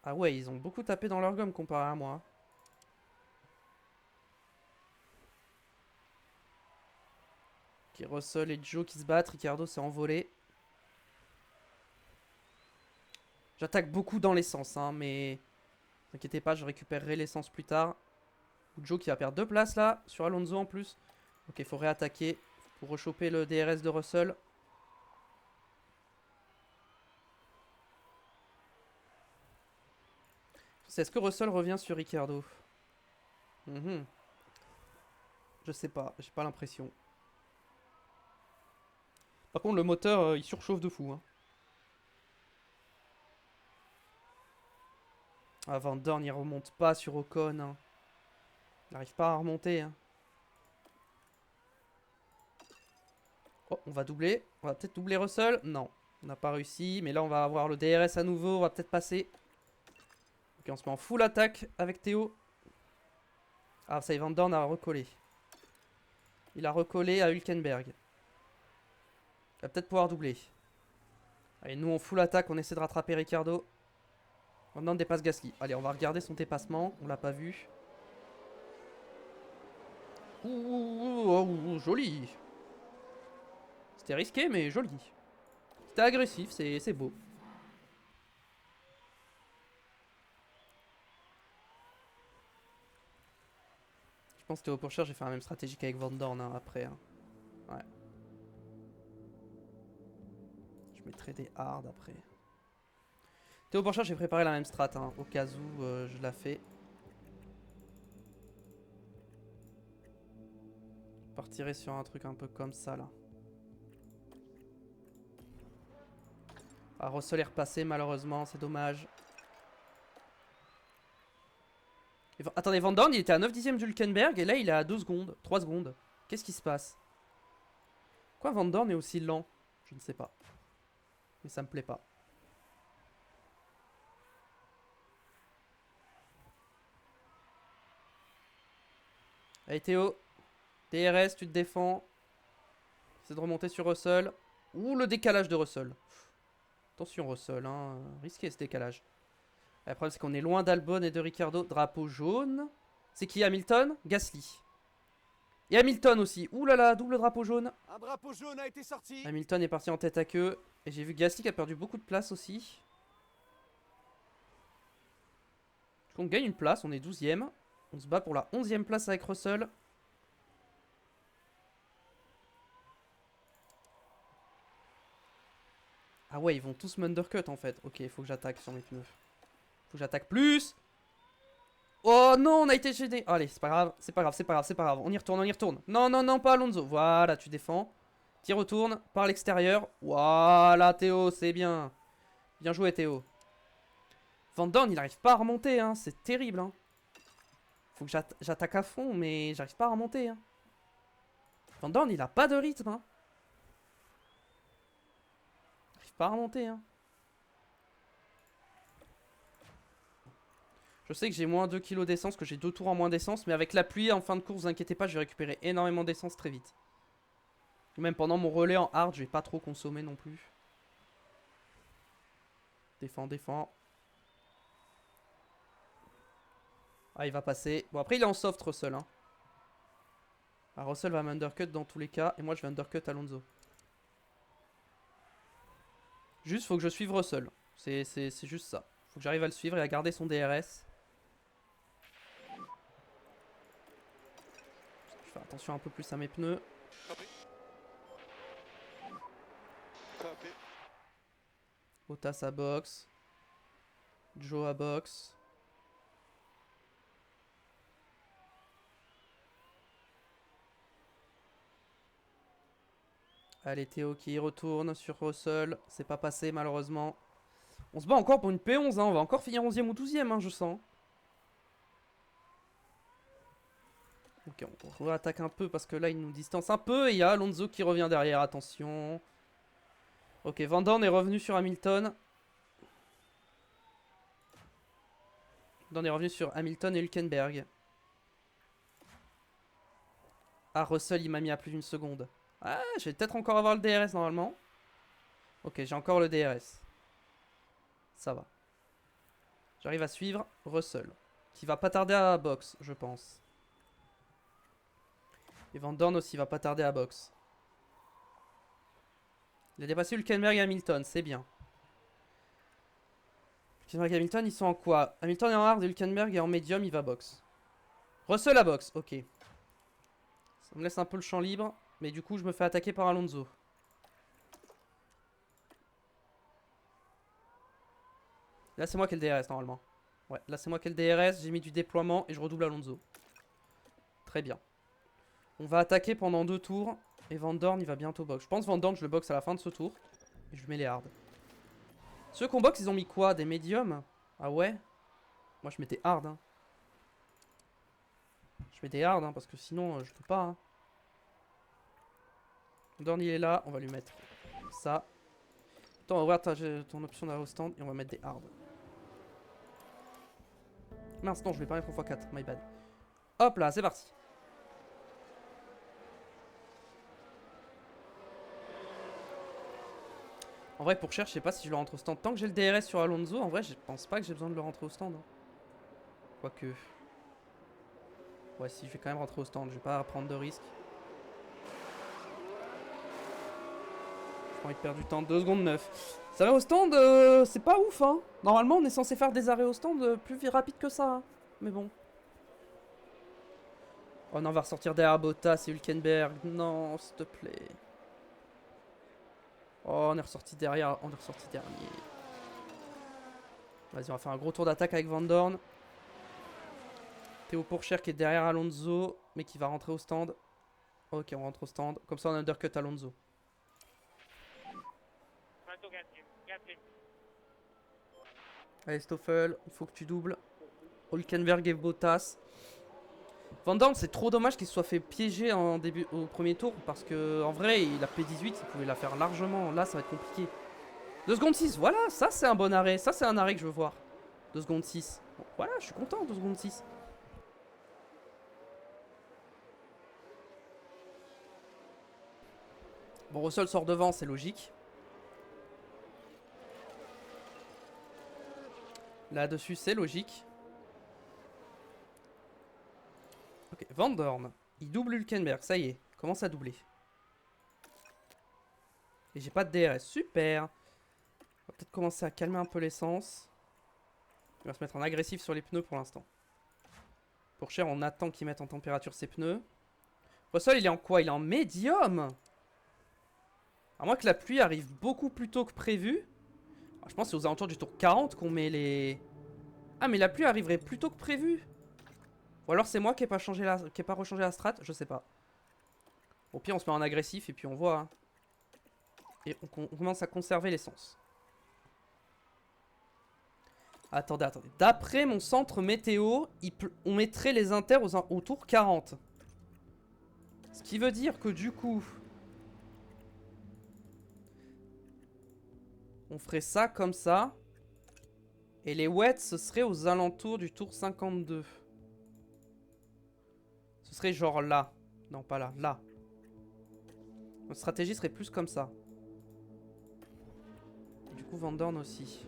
Ah ouais, ils ont beaucoup tapé dans leur gomme comparé à moi. Ok, Russell et Joe qui se battent. Ricciardo s'est envolé. J'attaque beaucoup dans l'essence, hein, mais... Ne vous inquiétez pas, je récupérerai l'essence plus tard. Joe qui va perdre 2 places là, sur Alonso en plus. Ok, il faut réattaquer pour rechoper le DRS de Russell. Est-ce que Russell revient sur Ricciardo? Je sais pas, j'ai pas l'impression. Par contre, le moteur, il surchauffe de fou. Hein. Ah, Van Dorn, il remonte pas sur Ocon. Hein. Il n'arrive pas à remonter. Hein. Oh, on va doubler. On va peut-être doubler Russell. Non, on n'a pas réussi. Mais là, on va avoir le DRS à nouveau. On va peut-être passer. Ok, on se met en full attaque avec Théo. Ah, ça y est, Van Dorn a recollé. Il a recollé à Hülkenberg. Il va peut-être pouvoir doubler. Allez, nous, on full attaque. On essaie de rattraper Ricciardo. Van Dorn dépasse Gasly. Allez, on va regarder son dépassement. On l'a pas vu. Ouh, joli. C'était risqué, mais joli. C'était agressif, c'est beau. pense que Théo Pourchère, j'ai fait la même stratégie qu'avec Van Dorn hein, après. Hein. Ouais. Je mettrai des hard après. Théo Pourchère, j'ai préparé la même strat, hein, au cas où je la fais. Je partirai sur un truc un peu comme ça là. Ah, Russell est repassé malheureusement, c'est dommage. Attendez, Van Dorn il était à 9 dixièmes du Hülkenberg et là il est à 2 secondes, 3 secondes. Qu'est-ce qui se passe? Pourquoi Van Dorn est aussi lent? Je ne sais pas. Mais ça me plaît pas. Allez Théo, DRS, tu te défends. Essaie de remonter sur Russell. Ouh, le décalage de Russell. Attention Russell, hein. Risqué ce décalage. Le problème c'est qu'on est loin d'Albon et de Ricciardo. Drapeau jaune. C'est qui Hamilton? Gasly. Et Hamilton aussi. Ouh là là, double drapeau jaune. Un drapeau jaune a été sorti. Hamilton est parti en tête à queue. Et j'ai vu Gasly qui a perdu beaucoup de place aussi. On gagne une place, on est 12ème. On se bat pour la 11ème place avec Russell. Ah ouais, ils vont tous m'undercut en fait. Ok, il faut que j'attaque sur mes pneus. Faut que j'attaque plus. Oh non, on a été gêné. Oh, allez, c'est pas grave, c'est pas grave, c'est pas grave, c'est pas grave. On y retourne, on y retourne. Non, non, non, pas Alonso. Voilà, tu défends. Tu retournes par l'extérieur. Voilà, Théo, c'est bien. Bien joué, Théo. Van Dorn, il arrive pas à remonter, hein. C'est terrible, hein. Faut que j'attaque à fond, mais j'arrive pas à remonter, hein. Van Dorn, il a pas de rythme, hein. J'arrive pas à remonter, hein. Je sais que j'ai moins 2 kg d'essence, que j'ai 2 tours en moins d'essence, mais avec la pluie en fin de course, vous inquiétez pas, je vais récupérer énormément d'essence très vite. Même pendant mon relais en hard, je vais pas trop consommer non plus. Défends, défends. Ah, il va passer. Bon, après, il est en soft, Russell. Hein. Ah, Russell va m'undercut dans tous les cas, et moi, je vais undercut Alonso. Juste, faut que je suive Russell. C'est juste ça. Faut que j'arrive à le suivre et à garder son DRS. Je fais attention un peu plus à mes pneus. Bottas à box. Joe à box. Allez, Théo qui y retourne sur Russell. C'est pas passé malheureusement. On se bat encore pour une P11. Hein. On va encore finir 11ème ou 12ème, hein, je sens. Ok, on réattaque un peu parce que là, il nous distance un peu. Et il y a Alonso qui revient derrière. Attention. Ok, Van Dorn est revenu sur Hamilton. Van Dorn est revenu sur Hamilton et Hülkenberg. Ah, Russell, il m'a mis à plus d'une seconde. Ah, je vais peut-être encore avoir le DRS normalement. Ok, j'ai encore le DRS. Ça va. J'arrive à suivre Russell. Qui va pas tarder à box, je pense. Et Van Dorn aussi va pas tarder à box. Il a dépassé Hülkenberg et Hamilton, c'est bien. Hülkenberg et Hamilton, ils sont en quoi? Hamilton est en hard et Hülkenberg est en medium, il va box. Russell à box, ok. Ça me laisse un peu le champ libre. Mais du coup, je me fais attaquer par Alonso. Là, c'est moi qui ai le DRS normalement. Ouais, là, c'est moi qui ai le DRS. J'ai mis du déploiement et je redouble Alonso. Très bien. On va attaquer pendant 2 tours. Et Van Dorn, il va bientôt box. Je pense Van Dorn, je le box à la fin de ce tour. Et je mets les hards. Ceux qu'on box, ils ont mis quoi? Des médiums? Ah ouais? Moi, je mettais hard. Hein. Je mets des hard, hein, parce que sinon, je peux pas. Hein. Dorn il est là, on va lui mettre ça. Attends, on va ouvrir ton option d'arrêt au stand et on va mettre des hard. Mince, non, je vais pas mettre en x4, my bad. Hop là, c'est parti. En vrai, pour chercher, je sais pas si je le rentre au stand. Tant que j'ai le DRS sur Alonso, en vrai, je pense pas que j'ai besoin de le rentrer au stand. Hein. Quoique. Ouais, si, je vais quand même rentrer au stand, je vais pas prendre de risques. J'ai envie de perdre du temps, 2 secondes 9. Ça va au stand, c'est pas ouf hein. Normalement on est censé faire des arrêts au stand plus rapides que ça. Hein. Mais bon. Oh non, on va ressortir derrière Bottas et Hülkenberg. Non, s'il te plaît. Oh, on est ressorti derrière. On est ressorti dernier. Vas-y, on va faire un gros tour d'attaque avec Van Dorn. Théo Pourchaire qui est derrière Alonso, mais qui va rentrer au stand. Ok, on rentre au stand. Comme ça, on undercut Alonso. Allez, Stoffel, il faut que tu doubles. Hülkenberg et Bottas. Van Dorn, c'est trop dommage qu'il se soit fait piéger en début, au premier tour. Parce que en vrai, il a P18, il pouvait la faire largement. Là, ça va être compliqué. 2 secondes 6, voilà, ça c'est un bon arrêt. Ça, c'est un arrêt que je veux voir. 2 secondes 6. Bon, voilà, je suis content, 2 secondes 6. Bon, Russell sort devant, c'est logique. Là-dessus, c'est logique. Ok, Van Dorn. Il double Hülkenberg, ça y est. Il commence à doubler. Et j'ai pas de DRS, super. On va peut-être commencer à calmer un peu l'essence. Il va se mettre en agressif sur les pneus pour l'instant. Pour Cher, on attend qu'il mette en température ses pneus. Russell, il est en quoi? Il est en médium. À moins que la pluie arrive beaucoup plus tôt que prévu. Alors, je pense que c'est aux alentours du tour 40 qu'on met les... Ah, mais la pluie arriverait plus tôt que prévu. Ou alors c'est moi qui n'ai pas, pas rechangé la strat, je sais pas. Au pire, on se met en agressif et puis on voit. Hein. Et on commence à conserver l'essence. Attendez, attendez. D'après mon centre météo, on mettrait les inters au tour 40. Ce qui veut dire que du coup... On ferait ça comme ça. Et les wets, ce serait aux alentours du tour 52. Ce serait genre là. Non, pas là. Là. Notre stratégie serait plus comme ça. Du coup, Van Dorn aussi.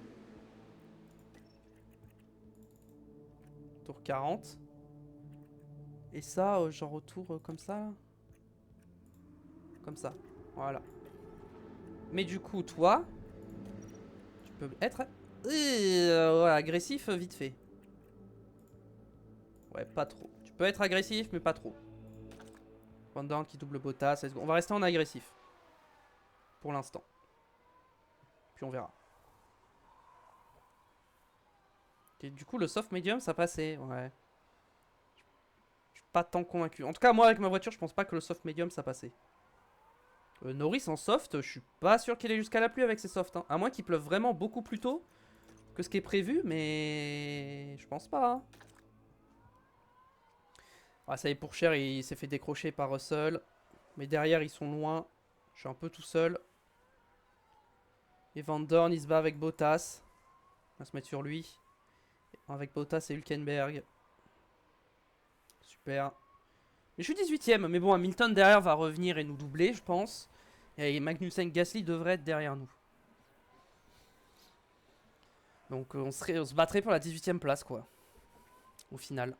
Tour 40. Et ça, genre au tour comme ça. Là. Comme ça. Voilà. Mais du coup, toi... Tu peux être... ouais, agressif vite fait. Ouais, pas trop. Tu peux être agressif, mais pas trop. Van Dorn qui double Bottas. On va rester en agressif. Pour l'instant. Puis on verra. Et du coup, le soft medium, ça passait. Ouais. Je suis pas tant convaincu. En tout cas, moi, avec ma voiture, je pense pas que le soft medium, ça passait. Norris en soft, je suis pas sûr qu'il ait jusqu'à la pluie avec ses softs. Hein. À moins qu'il pleuve vraiment beaucoup plus tôt que ce qui est prévu, mais je pense pas. Hein. Ah, ça y est, pour Cher, il s'est fait décrocher par Russell. Mais derrière, ils sont loin. Je suis un peu tout seul. Et Van Dorn, il se bat avec Bottas. On va se mettre sur lui. Avec Bottas et Hülkenberg. Super. Mais je suis 18ème. Mais bon, Hamilton derrière va revenir et nous doubler, je pense. Et Magnussen, Gasly devrait être derrière nous. Donc on se battrait pour la 18ème place, quoi. Au final.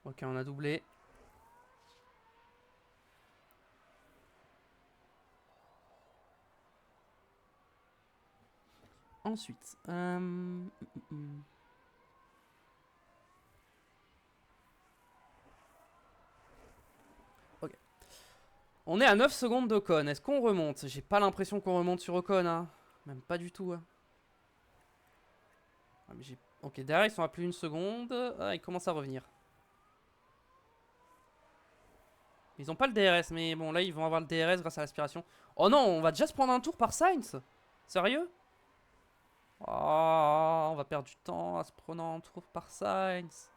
Ok, on a doublé. Ensuite, ok. On est à 9 secondes d'Ocon. Est-ce qu'on remonte? J'ai pas l'impression qu'on remonte sur Ocon. Hein. Même pas du tout. Hein. Ah, mais ok, derrière ils sont à plus d'une seconde. Ah, ils commencent à revenir. Ils ont pas le DRS, mais bon, là ils vont avoir le DRS grâce à l'aspiration. Oh non, on va déjà se prendre un tour par Sainz? Sérieux? Oh, on va perdre du temps à se prendre un tour par Sainz.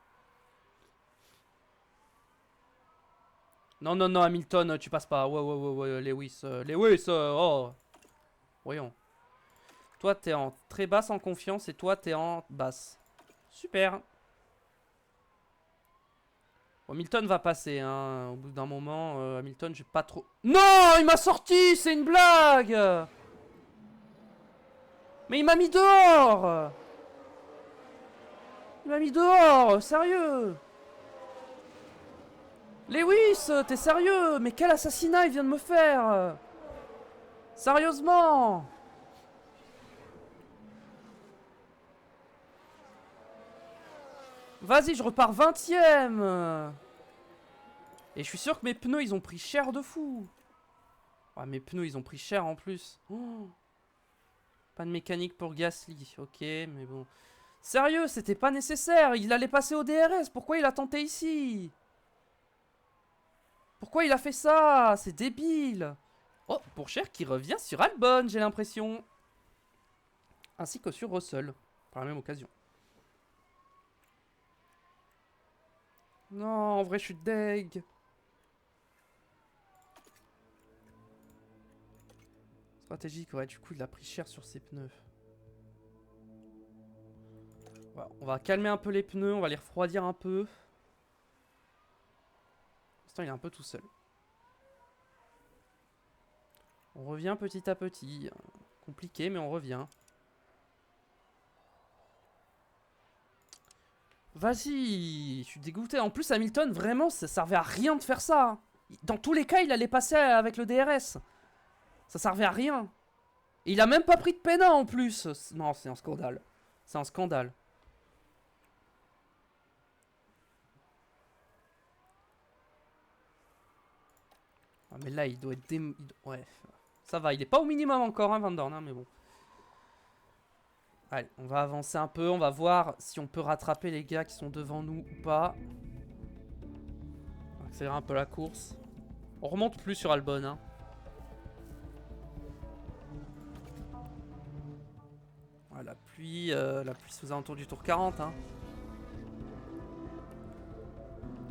Non, non, non, Hamilton, tu passes pas. Ouais, ouais, ouais, ouais, Lewis. Lewis, oh. Voyons. Toi, t'es en très basse en confiance et toi, t'es en basse. Super. Bon, Hamilton va passer, hein. Au bout d'un moment, Hamilton, j'ai pas trop... Non, il m'a sorti, c'est une blague. Mais il m'a mis dehors. Il m'a mis dehors, sérieux. Lewis, t'es sérieux? Mais quel assassinat il vient de me faire? Sérieusement? Vas-y, je repars 20ème. Et je suis sûr que mes pneus, ils ont pris cher de fou. Ouais, mes pneus, ils ont pris cher en plus. Oh. Pas de mécanique pour Gasly. Ok, mais bon. Sérieux, c'était pas nécessaire. Il allait passer au DRS. Pourquoi il a tenté ici? Pourquoi il a fait ça? C'est débile. Oh, Pourchaire qui revient sur Albon, j'ai l'impression. Ainsi que sur Russell, par la même occasion. Non, en vrai, je suis deg. Stratégique, ouais, du coup, il a pris cher sur ses pneus. Voilà, on va calmer un peu les pneus, on va les refroidir un peu. Pour l'instant, il est un peu tout seul. On revient petit à petit. Compliqué, mais on revient. Vas-y, je suis dégoûté. En plus, Hamilton, vraiment, ça servait à rien de faire ça. Dans tous les cas, il allait passer avec le DRS. Ça servait à rien. Et il a même pas pris de pénal en plus. Non, c'est un scandale. C'est un scandale. Ah, mais là, il doit être... Ouais, ça va. Il est pas au minimum encore, hein, Van Dorn, hein, mais bon. Allez, on va avancer un peu. On va voir si on peut rattraper les gars qui sont devant nous ou pas. On va accélérer un peu la course. On remonte plus sur Albon, hein. Ah, la pluie sous alentour du tour 40, hein.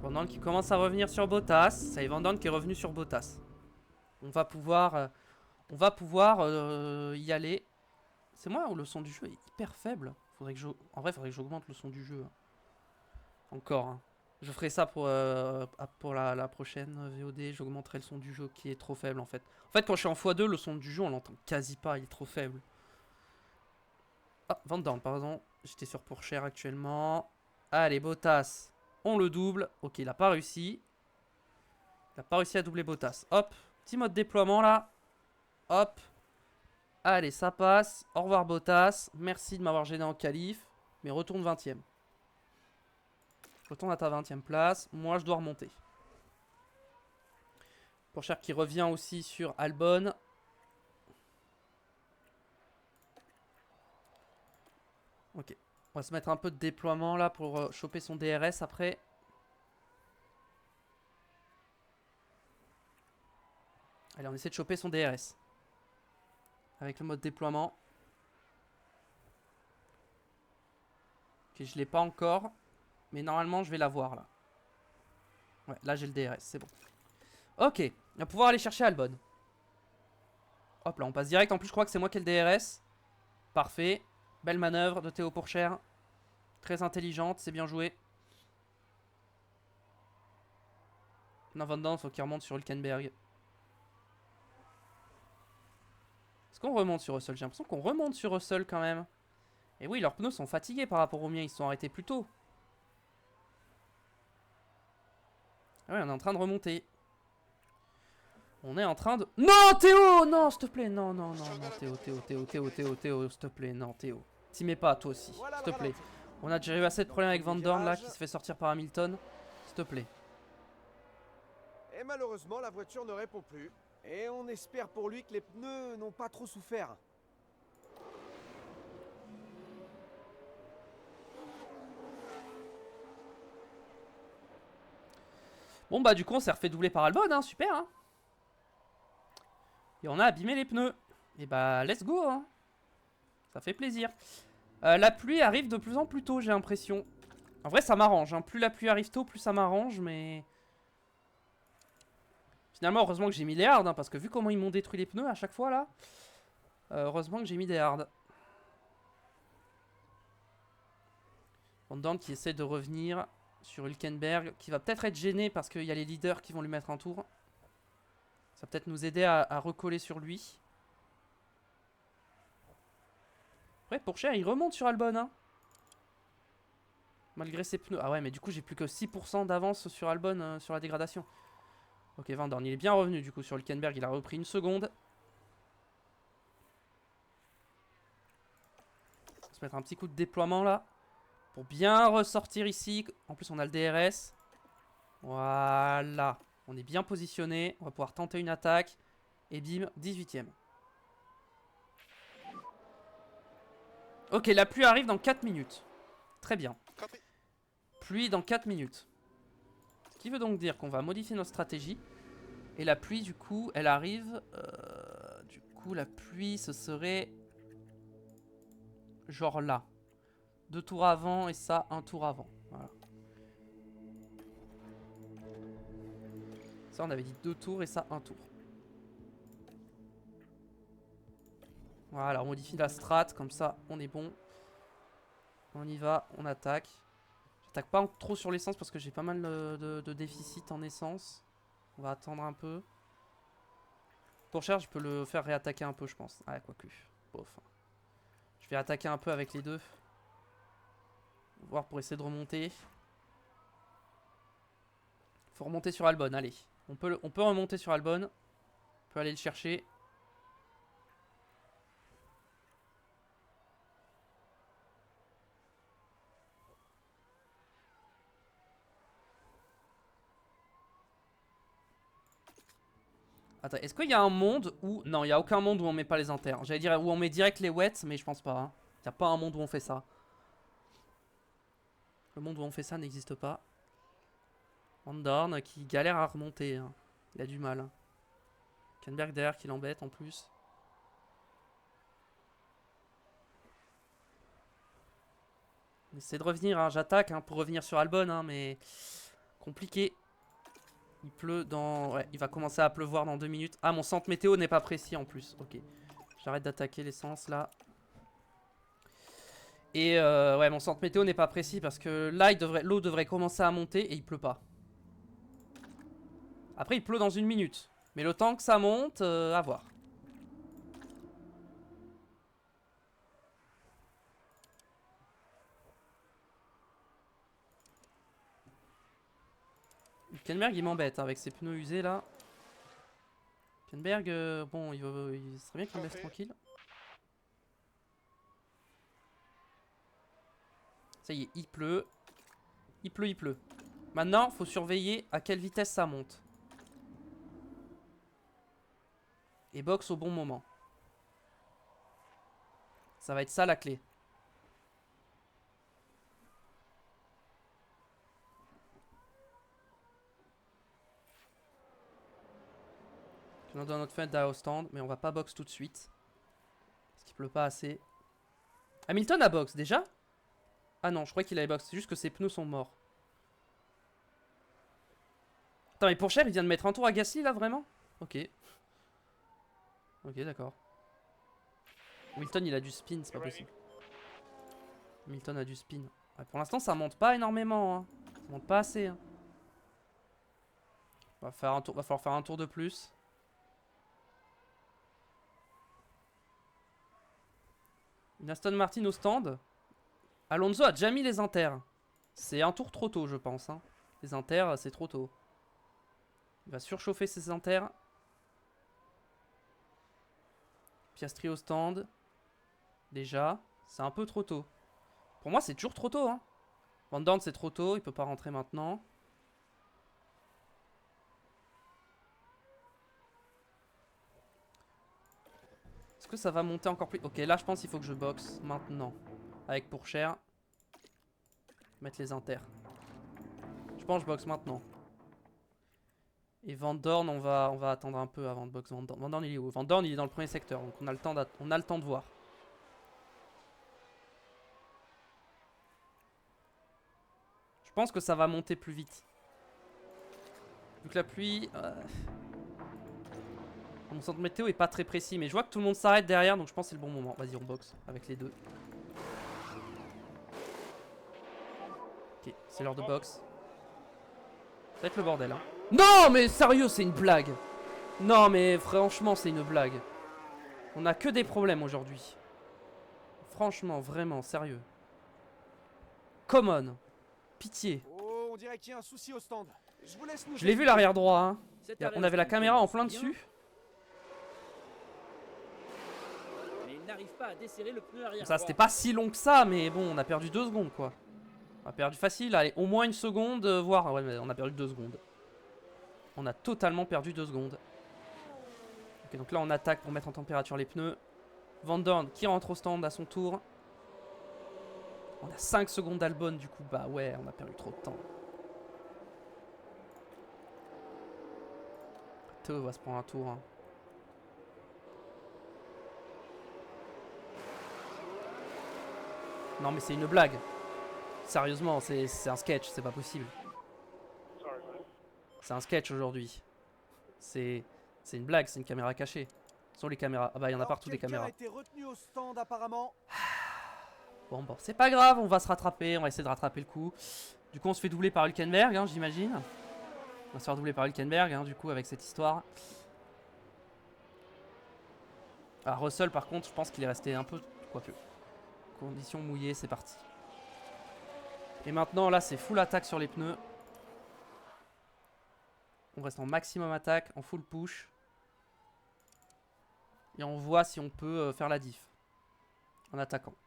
Van Dorn qui commence à revenir sur Bottas. Ça y est, Van Dorn qui est revenu sur Bottas. On va pouvoir y aller. C'est moi où le son du jeu est hyper faible. En vrai, faudrait que j'augmente le son du jeu. Encore, hein. Je ferai ça pour la prochaine VOD. J'augmenterai le son du jeu qui est trop faible en fait. En fait, quand je suis en x2, le son du jeu, on l'entend quasi pas. Il est trop faible. Ah, Van Dorn, pardon. J'étais sur Pourchaire actuellement. Allez, Bottas. On le double. Ok, il a pas réussi. Il a pas réussi à doubler Bottas. Hop. Petit mode déploiement là. Hop. Allez, ça passe. Au revoir Bottas. Merci de m'avoir gêné en qualif. Mais retourne 20ème. Retourne à ta 20ème place. Moi, je dois remonter. Pourchaire qui revient aussi sur Albon. Ok. On va se mettre un peu de déploiement là pour choper son DRS après. Allez, on essaie de choper son DRS. Avec le mode déploiement. Ok, je l'ai pas encore. Mais normalement, je vais l'avoir là. Ouais, là j'ai le DRS, c'est bon. Ok, on va pouvoir aller chercher Albon. Hop là, on passe direct. En plus, je crois que c'est moi qui ai le DRS. Parfait. Belle manœuvre de Théo Pourchaire. Très intelligente, c'est bien joué. Non, Van Dorn, faut qu'il remonte sur Hülkenberg. Est-ce qu'on remonte sur Russell? J'ai l'impression qu'on remonte sur Russell quand même. Et oui, leurs pneus sont fatigués par rapport aux miens, ils se sont arrêtés plus tôt. Ah ouais, on est en train de remonter. On est en train de... Non, Théo! Non, s'il te plaît, non, non, non, non, Théo, s'il te plaît, non, Théo. T'y mets pas, toi aussi, s'il te plaît. On a déjà eu assez de problèmes avec Van Dorn, là, qui se fait sortir par Hamilton. S'il te plaît. Et malheureusement, la voiture ne répond plus. Et on espère pour lui que les pneus n'ont pas trop souffert. Bon, bah, du coup, on s'est refait doubler par Albon, hein, super, hein. Et on a abîmé les pneus. Et bah, let's go, hein. Ça fait plaisir. La pluie arrive de plus en plus tôt, j'ai l'impression. En vrai, ça m'arrange, hein. Plus la pluie arrive tôt, plus ça m'arrange, mais... Finalement, heureusement que j'ai mis les hards, hein, parce que vu comment ils m'ont détruit les pneus à chaque fois, là... heureusement que j'ai mis des hards. Van Dorn qui essaie de revenir sur Hülkenberg, qui va peut-être être gêné parce qu'il y a les leaders qui vont lui mettre un tour. Ça va peut-être nous aider à recoller sur lui. Après, Pourchaire, il remonte sur Albon, hein. Malgré ses pneus. Ah ouais, mais du coup, j'ai plus que 6% d'avance sur Albon sur la dégradation. Ok, Van Dorn, il est bien revenu du coup sur Hülkenberg. Il a repris une seconde. On va se mettre un petit coup de déploiement là. Pour bien ressortir ici. En plus, on a le DRS. Voilà. On est bien positionné. On va pouvoir tenter une attaque. Et bim, 18ème. Ok, la pluie arrive dans 4 minutes. Très bien. Pluie dans 4 minutes. Ce qui veut donc dire qu'on va modifier notre stratégie. Et la pluie, du coup, elle arrive... du coup, la pluie, ce serait... genre là. 2 tours avant et ça, 1 tour avant. Voilà. Ça, on avait dit 2 tours et ça, 1 tour. Voilà, on modifie la strat, comme ça, on est bon. On y va, on attaque. J'attaque pas trop sur l'essence parce que j'ai pas mal de déficit en essence. On va attendre un peu. Pour cher, je peux le faire réattaquer un peu, je pense. Ah, quoique. Bof. Je vais attaquer un peu avec les deux. Voir pour essayer de remonter. Faut remonter sur Albon, allez. On peut remonter sur Albon. On peut aller le chercher. Attends, est-ce qu'il y a un monde où... Non, il n'y a aucun monde où on met pas les inters. J'allais dire où on met direct les wets, mais je pense pas. Hein. Il n'y a pas un monde où on fait ça. Le monde où on fait ça n'existe pas. Van Dorn qui galère à remonter. Hein. Il a du mal. Hein. Kenberg derrière qui l'embête en plus. J'essaie de revenir, hein. J'attaque hein, pour revenir sur Albon, hein, mais compliqué. Il pleut dans... Ouais, il va commencer à pleuvoir dans 2 minutes. Ah, mon centre météo n'est pas précis en plus. Ok. J'arrête d'attaquer l'essence là. Et ouais, mon centre météo n'est pas précis parce que là, l'eau devrait commencer à monter et il pleut pas. Après, il pleut dans 1 minute. Mais le temps que ça monte, à voir. Kenberg, il m'embête hein, avec ses pneus usés là. Kenberg, bon, il serait bien qu'il me laisse tranquille. Ça y est, il pleut. Il pleut, il pleut. Maintenant, faut surveiller à quelle vitesse ça monte. Et box au bon moment. Ça va être ça la clé. On donne notre fenêtre derrière au stand, mais on va pas box tout de suite. Parce qu'il pleut pas assez. Hamilton a box déjà? Ah non, je croyais qu'il avait box. C'est juste que ses pneus sont morts. Attends, mais pour cher, il vient de mettre un tour à Gasly là, vraiment? Ok. Ok, d'accord. Hamilton, il a du spin, c'est pas possible. Hamilton a du spin. Ouais, pour l'instant, ça monte pas énormément. Hein. Ça monte pas assez. Hein. Va falloir faire un tour de plus. Une Aston Martin au stand. Alonso a déjà mis les inters. C'est un tour trop tôt, je pense. Hein. Les inters, c'est trop tôt. Il va surchauffer ses inters. Piastri au stand. Déjà. C'est un peu trop tôt. Pour moi, c'est toujours trop tôt. Hein. Van Dorn, c'est trop tôt. Il peut pas rentrer maintenant. Est-ce que ça va monter encore plus? Ok, là, je pense qu'il faut que je boxe maintenant. Avec pour cher. Mettre les inters. Je pense que je boxe maintenant. Et Van Dorn, on va attendre un peu avant de box Van Dorn. Van Dorn, il est où? Van Dorn, il est dans le premier secteur. Donc on a le temps de voir. Je pense que ça va monter plus vite. Vu que la pluie... Mon centre météo est pas très précis. Mais je vois que tout le monde s'arrête derrière. Donc je pense que c'est le bon moment. Vas-y, on boxe avec les deux. Ok, c'est l'heure de boxe. Ça va être le bordel. Hein. Non, mais sérieux, c'est une blague. Non, mais franchement, c'est une blague. On a que des problèmes aujourd'hui. Franchement, vraiment, sérieux. Come on. Pitié. Oh, on dirait qu'il y a un souci au stand. Je vous laisse nous. Je l'ai vu l'arrière droit. Hein. Cette On arrêt avait la stand caméra en commence plein bien, dessus. Mais il n'arrive pas à desserrer le pneu arrière Ça, droit. c'était pas si long que ça, mais bon, on a perdu 2 secondes, quoi. On a perdu facile, allez, au moins une seconde, voire... Ouais, mais on a perdu 2 secondes. On a totalement perdu 2 secondes. Ok, donc là on attaque pour mettre en température les pneus. Van Dorn qui rentre au stand à son tour. On a 5 secondes d'Albon du coup, bah ouais, on a perdu trop de temps. Théo va se prendre un tour. Hein. Non mais c'est une blague. Sérieusement, c'est un sketch, c'est pas possible. C'est un sketch aujourd'hui. C'est une blague, c'est une caméra cachée. Ce sont les caméras. Ah bah il y en a partout des caméras. A été retenu au stand apparemment. Bon, c'est pas grave, on va se rattraper, on va essayer de rattraper le coup. Du coup on se fait doubler par Hülkenberg, hein, j'imagine. On va se faire doubler par Hülkenberg, hein, du coup avec cette histoire. Ah, Russell par contre, je pense qu'il est resté un peu... Quoique. Conditions mouillées, c'est parti. Et maintenant là c'est full attaque sur les pneus. On reste en maximum attaque, en full push. Et on voit si on peut faire la diff. En attaquant. Pour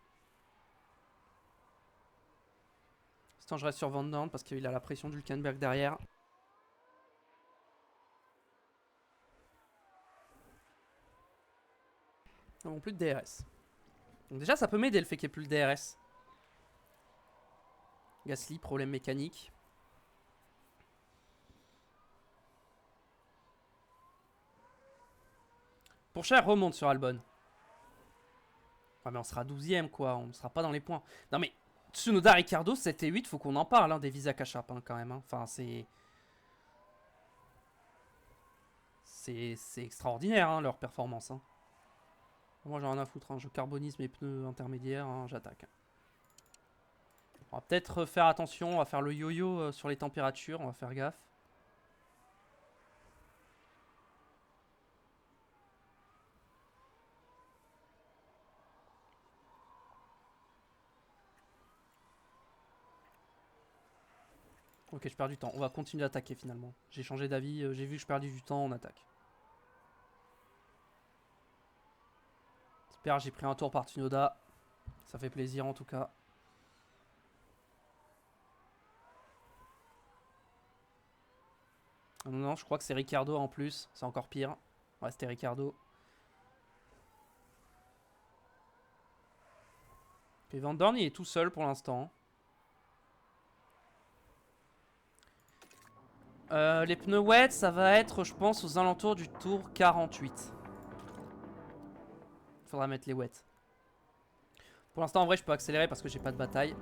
l'instant je reste sur Van Dorn parce qu'il a la pression d'Hülkenberg derrière. Nous n'avons plus de DRS. Donc déjà ça peut m'aider le fait qu'il n'y ait plus le DRS. Gasly, problème mécanique. Pourchaire remonte sur Albon. Ouais mais on sera 12ème quoi, on ne sera pas dans les points. Non mais Tsunoda, Ricciardo, 7 et 8, faut qu'on en parle hein, des Visa Cachap hein, quand même. Hein. Enfin c'est... C'est extraordinaire hein, leur performance. Hein. Moi j'ai rien à foutre, hein. Je carbonise mes pneus intermédiaires, hein, j'attaque. On va peut-être faire attention, on va faire le yo-yo sur les températures, on va faire gaffe. Ok, je perds du temps, on va continuer d'attaquer finalement. J'ai changé d'avis, j'ai vu que je perdais du temps, on attaque. J'espère, j'ai pris un tour par Tsunoda. Ça fait plaisir en tout cas. Non, je crois que c'est Ricciardo en plus. C'est encore pire. Ouais, c'était Ricciardo. Et Van Dorn, il est tout seul pour l'instant. Les pneus wet, ça va être, je pense, aux alentours du tour 48. Faudra mettre les wets. Pour l'instant, en vrai, je peux accélérer parce que j'ai pas de bataille.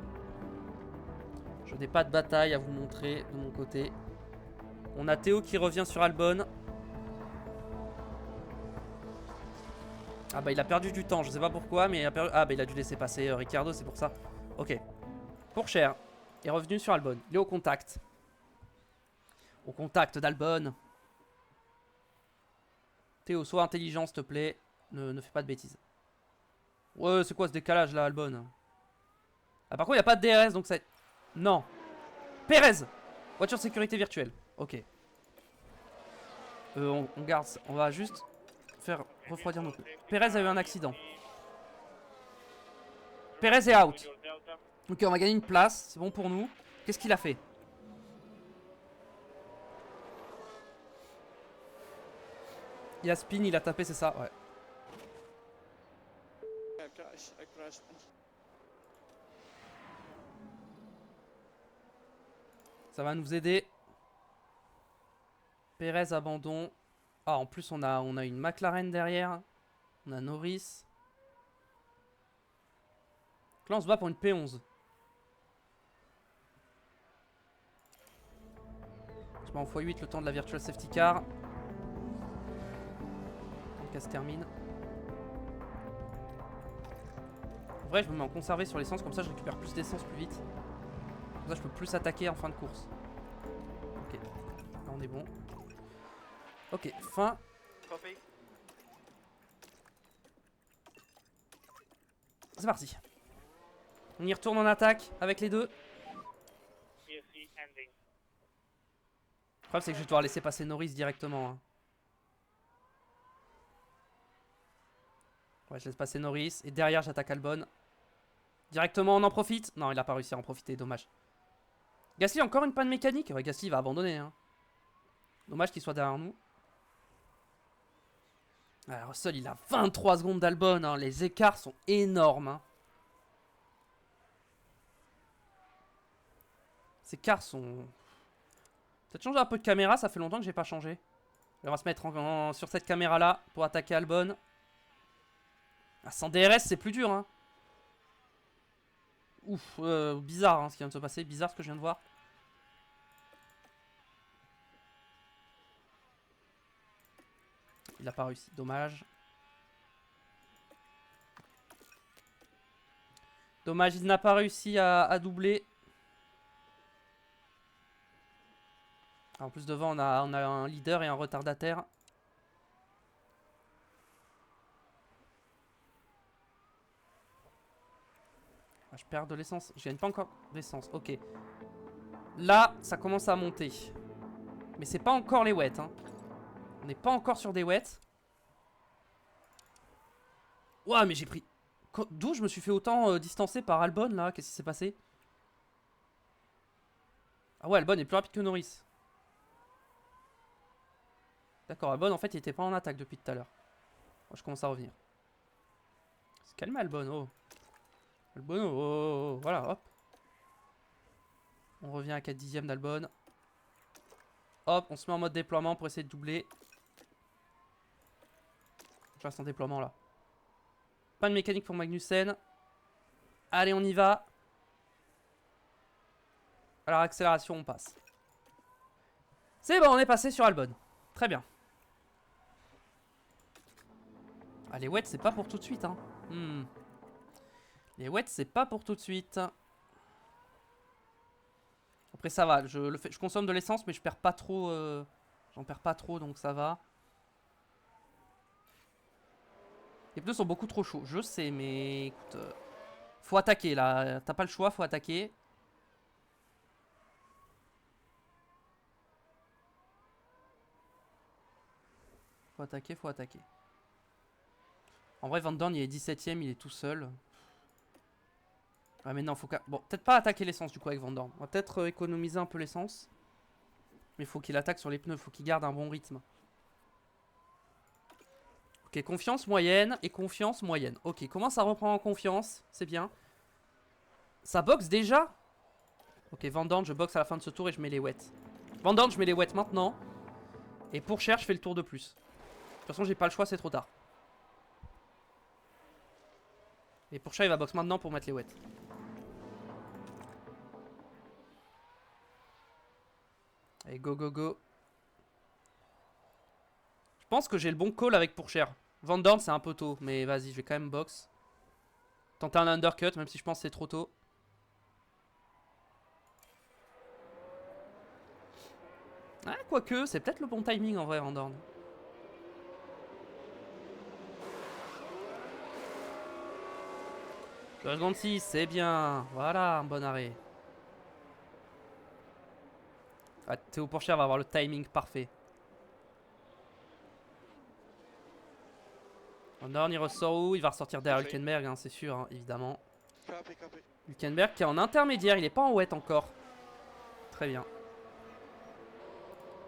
Je n'ai pas de bataille à vous montrer de mon côté. On a Théo qui revient sur Albon. Ah bah il a perdu du temps, je sais pas pourquoi, mais il a perdu... Ah bah il a dû laisser passer Ricciardo, c'est pour ça. Ok. Pourchaire est revenu sur Albon. Il est au contact. Au contact d'Albon. Théo, sois intelligent s'il te plaît. Ne fais pas de bêtises. Ouais, c'est quoi ce décalage là, Albon? Ah, par contre, il n'y a pas de DRS donc ça. Non. Pérez. Voiture de sécurité virtuelle. Ok. On garde ça. On va juste faire refroidir nos pneus. Pérez a eu un accident. Pérez est out. Ok, on va gagner une place. C'est bon pour nous. Qu'est-ce qu'il a fait? Il a spin, il a tapé, c'est ça, ouais. Ça va nous aider. Pérez abandon. Ah, en plus on a une McLaren derrière. On a Norris. Donc là on se bat pour une P11. Je mets en x8 le temps de la Virtual Safety Car. Donc elle se termine. En vrai je me mets en conservé sur l'essence, comme ça je récupère plus d'essence plus vite. Comme ça je peux plus attaquer en fin de course. Ok, là on est bon. Ok, fin. C'est parti. On y retourne en attaque avec les deux. Le problème c'est que je vais devoir laisser passer Norris directement. Hein. Ouais, je laisse passer Norris. Et derrière j'attaque Albon. Directement on en profite. Non, il a pas réussi à en profiter, dommage. Gasly, encore une panne mécanique. Ouais, Gasly va abandonner. Hein. Dommage qu'il soit derrière nous. Alors, Russell, il a 23 secondes d'Albon. Hein. Les écarts sont énormes. Hein. Ces écarts sont... Peut-être changer un peu de caméra, ça fait longtemps que j'ai pas changé. On va se mettre sur cette caméra-là pour attaquer Albon. Ah, sans DRS, c'est plus dur. Hein. Ouf, bizarre hein, ce qui vient de se passer. Bizarre ce que je viens de voir. Il a pas réussi, dommage. Dommage, il n'a pas réussi à doubler. En plus devant, on a un leader et un retardataire. Ah, je perds de l'essence. Je gagne pas encore d'essence. Ok. Là, ça commence à monter. Mais c'est pas encore les wets. Hein. On n'est pas encore sur des wets. Ouah, mais j'ai pris... D'où je me suis fait autant distancer par Albon, là? Qu'est-ce qui s'est passé? Ah ouais, Albon est plus rapide que Norris. D'accord, Albon, en fait, il était pas en attaque depuis tout à l'heure. Moi, je commence à revenir. Se calmer, Albon, oh. Albon, oh, oh, oh. Voilà, hop. On revient à 4 dixièmes d'Albon. Hop, on se met en mode déploiement pour essayer de doubler. Je reste en déploiement, là. Pas de mécanique pour Magnussen. Allez, on y va. Alors, accélération, on passe. C'est bon, on est passé sur Albon. Très bien. Ah, les wets, c'est pas pour tout de suite. Hein. Les wets, c'est pas pour tout de suite. Après, ça va. Je consomme de l'essence, mais je perds pas trop. J'en perds pas trop, donc ça va. Les pneus sont beaucoup trop chauds. Je sais, mais écoute. Faut attaquer là. T'as pas le choix, faut attaquer. Faut attaquer, faut attaquer. En vrai, Van Dorn, il est 17ème, il est tout seul. Ah, mais non, faut qu'à... Bon, peut-être pas attaquer l'essence du coup avec Van Dorn. On va peut-être économiser un peu l'essence. Mais faut qu'il attaque sur les pneus, faut qu'il garde un bon rythme. Ok, confiance moyenne et confiance moyenne. Ok, comment ça reprend en confiance? C'est bien. Ça boxe déjà? Ok, Van Dorn, je boxe à la fin de ce tour et je mets les wets. Van Dorn, je mets les wets maintenant. Et pour Cher, je fais le tour de plus. De toute façon, j'ai pas le choix, c'est trop tard. Et pour Cher, il va boxe maintenant pour mettre les wets. Allez, go, go, go. Je pense que j'ai le bon call avec Pourchère. Van Dorn, c'est un peu tôt, mais vas-y, je vais quand même box. Tenter un undercut, même si je pense que c'est trop tôt. Ah, quoique, c'est peut-être le bon timing en vrai, Van Dorn. Seconde 6, c'est bien. Voilà, un bon arrêt. Ah, Théo Pourchère va avoir le timing parfait. Van Dorn, il ressort où? Il va ressortir derrière Hülkenberg, hein, c'est sûr, hein, évidemment. Hülkenberg qui est en intermédiaire, il n'est pas en wet encore. Très bien.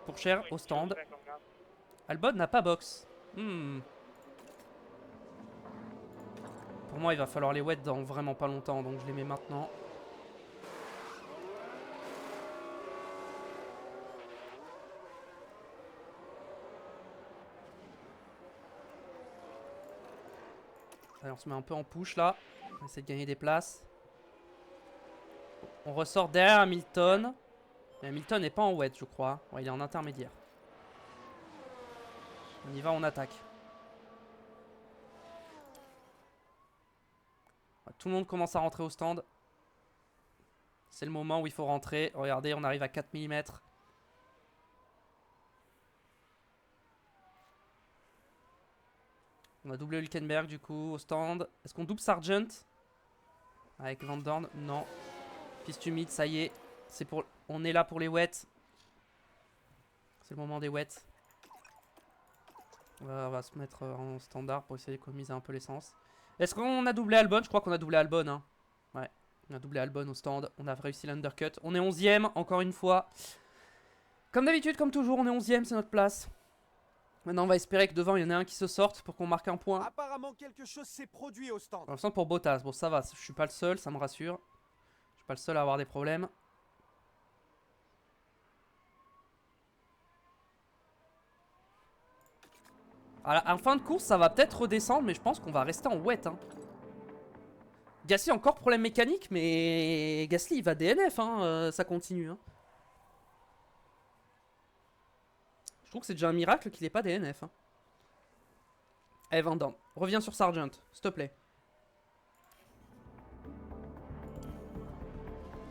Pourchère au stand. Albon n'a pas box. Pour moi, il va falloir les wet dans vraiment pas longtemps, donc je les mets maintenant. Allez, on se met un peu en push là. On essaie de gagner des places. On ressort derrière Hamilton. Mais Hamilton n'est pas en wet, je crois. Ouais, il est en intermédiaire. On y va, on attaque. Tout le monde commence à rentrer au stand. C'est le moment où il faut rentrer. Regardez, on arrive à 4 mm. On a doublé Hülkenberg du coup au stand. Est-ce qu'on double Sargent avec Van Dorn? Non. Piste humide, ça y est. On est là pour les wets. C'est le moment des wets. On va se mettre en standard pour essayer d'économiser un peu l'essence. Est-ce qu'on a doublé Albon? Je crois qu'on a doublé Albon. Hein. Ouais. On a doublé Albon au stand. On a réussi l'undercut. On est 11ème, encore une fois. Comme d'habitude, comme toujours, on est 11ème, c'est notre place. Maintenant, on va espérer que devant, il y en ait un qui se sorte pour qu'on marque un point. Apparemment, quelque chose s'est produit au stand. Pour l'instant, pour Bottas. Bon, ça va, je suis pas le seul, ça me rassure. Je suis pas le seul à avoir des problèmes. En fin de course, ça va peut-être redescendre, mais je pense qu'on va rester en wet. Hein. Gasly, encore problème mécanique, mais Gasly, il va DNF, hein, ça continue. Hein. Je trouve que c'est déjà un miracle qu'il n'ait pas DNF. Hein. Allez, Van Dorn, reviens sur Sargent, s'il te plaît.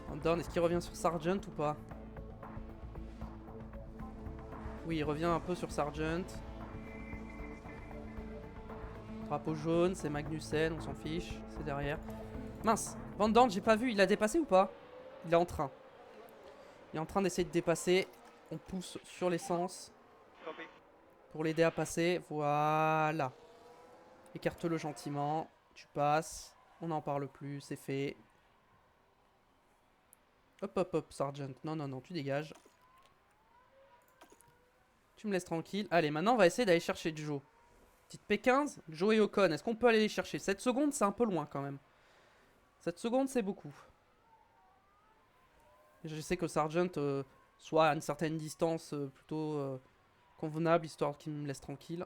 Van Dorn, est-ce qu'il revient sur Sargent ou pas? Oui, il revient un peu sur Sargent. Drapeau jaune, c'est Magnussen, on s'en fiche, c'est derrière. Mince, Van Dorn, j'ai pas vu, il a dépassé ou pas? Il est en train. Il est en train d'essayer de dépasser. On pousse sur l'essence. Pour l'aider à passer, voilà. Écarte-le gentiment, tu passes. On n'en parle plus, c'est fait. Hop, hop, hop, Sargent. Non, non, non, tu dégages. Tu me laisses tranquille. Allez, maintenant, on va essayer d'aller chercher Joe. Petite P15, Joe et Ocon. Est-ce qu'on peut aller les chercher? 7 secondes, c'est un peu loin quand même. 7 secondes, c'est beaucoup. Je sais que Sargent soit à une certaine distance plutôt convenable, histoire qu'il me laisse tranquille.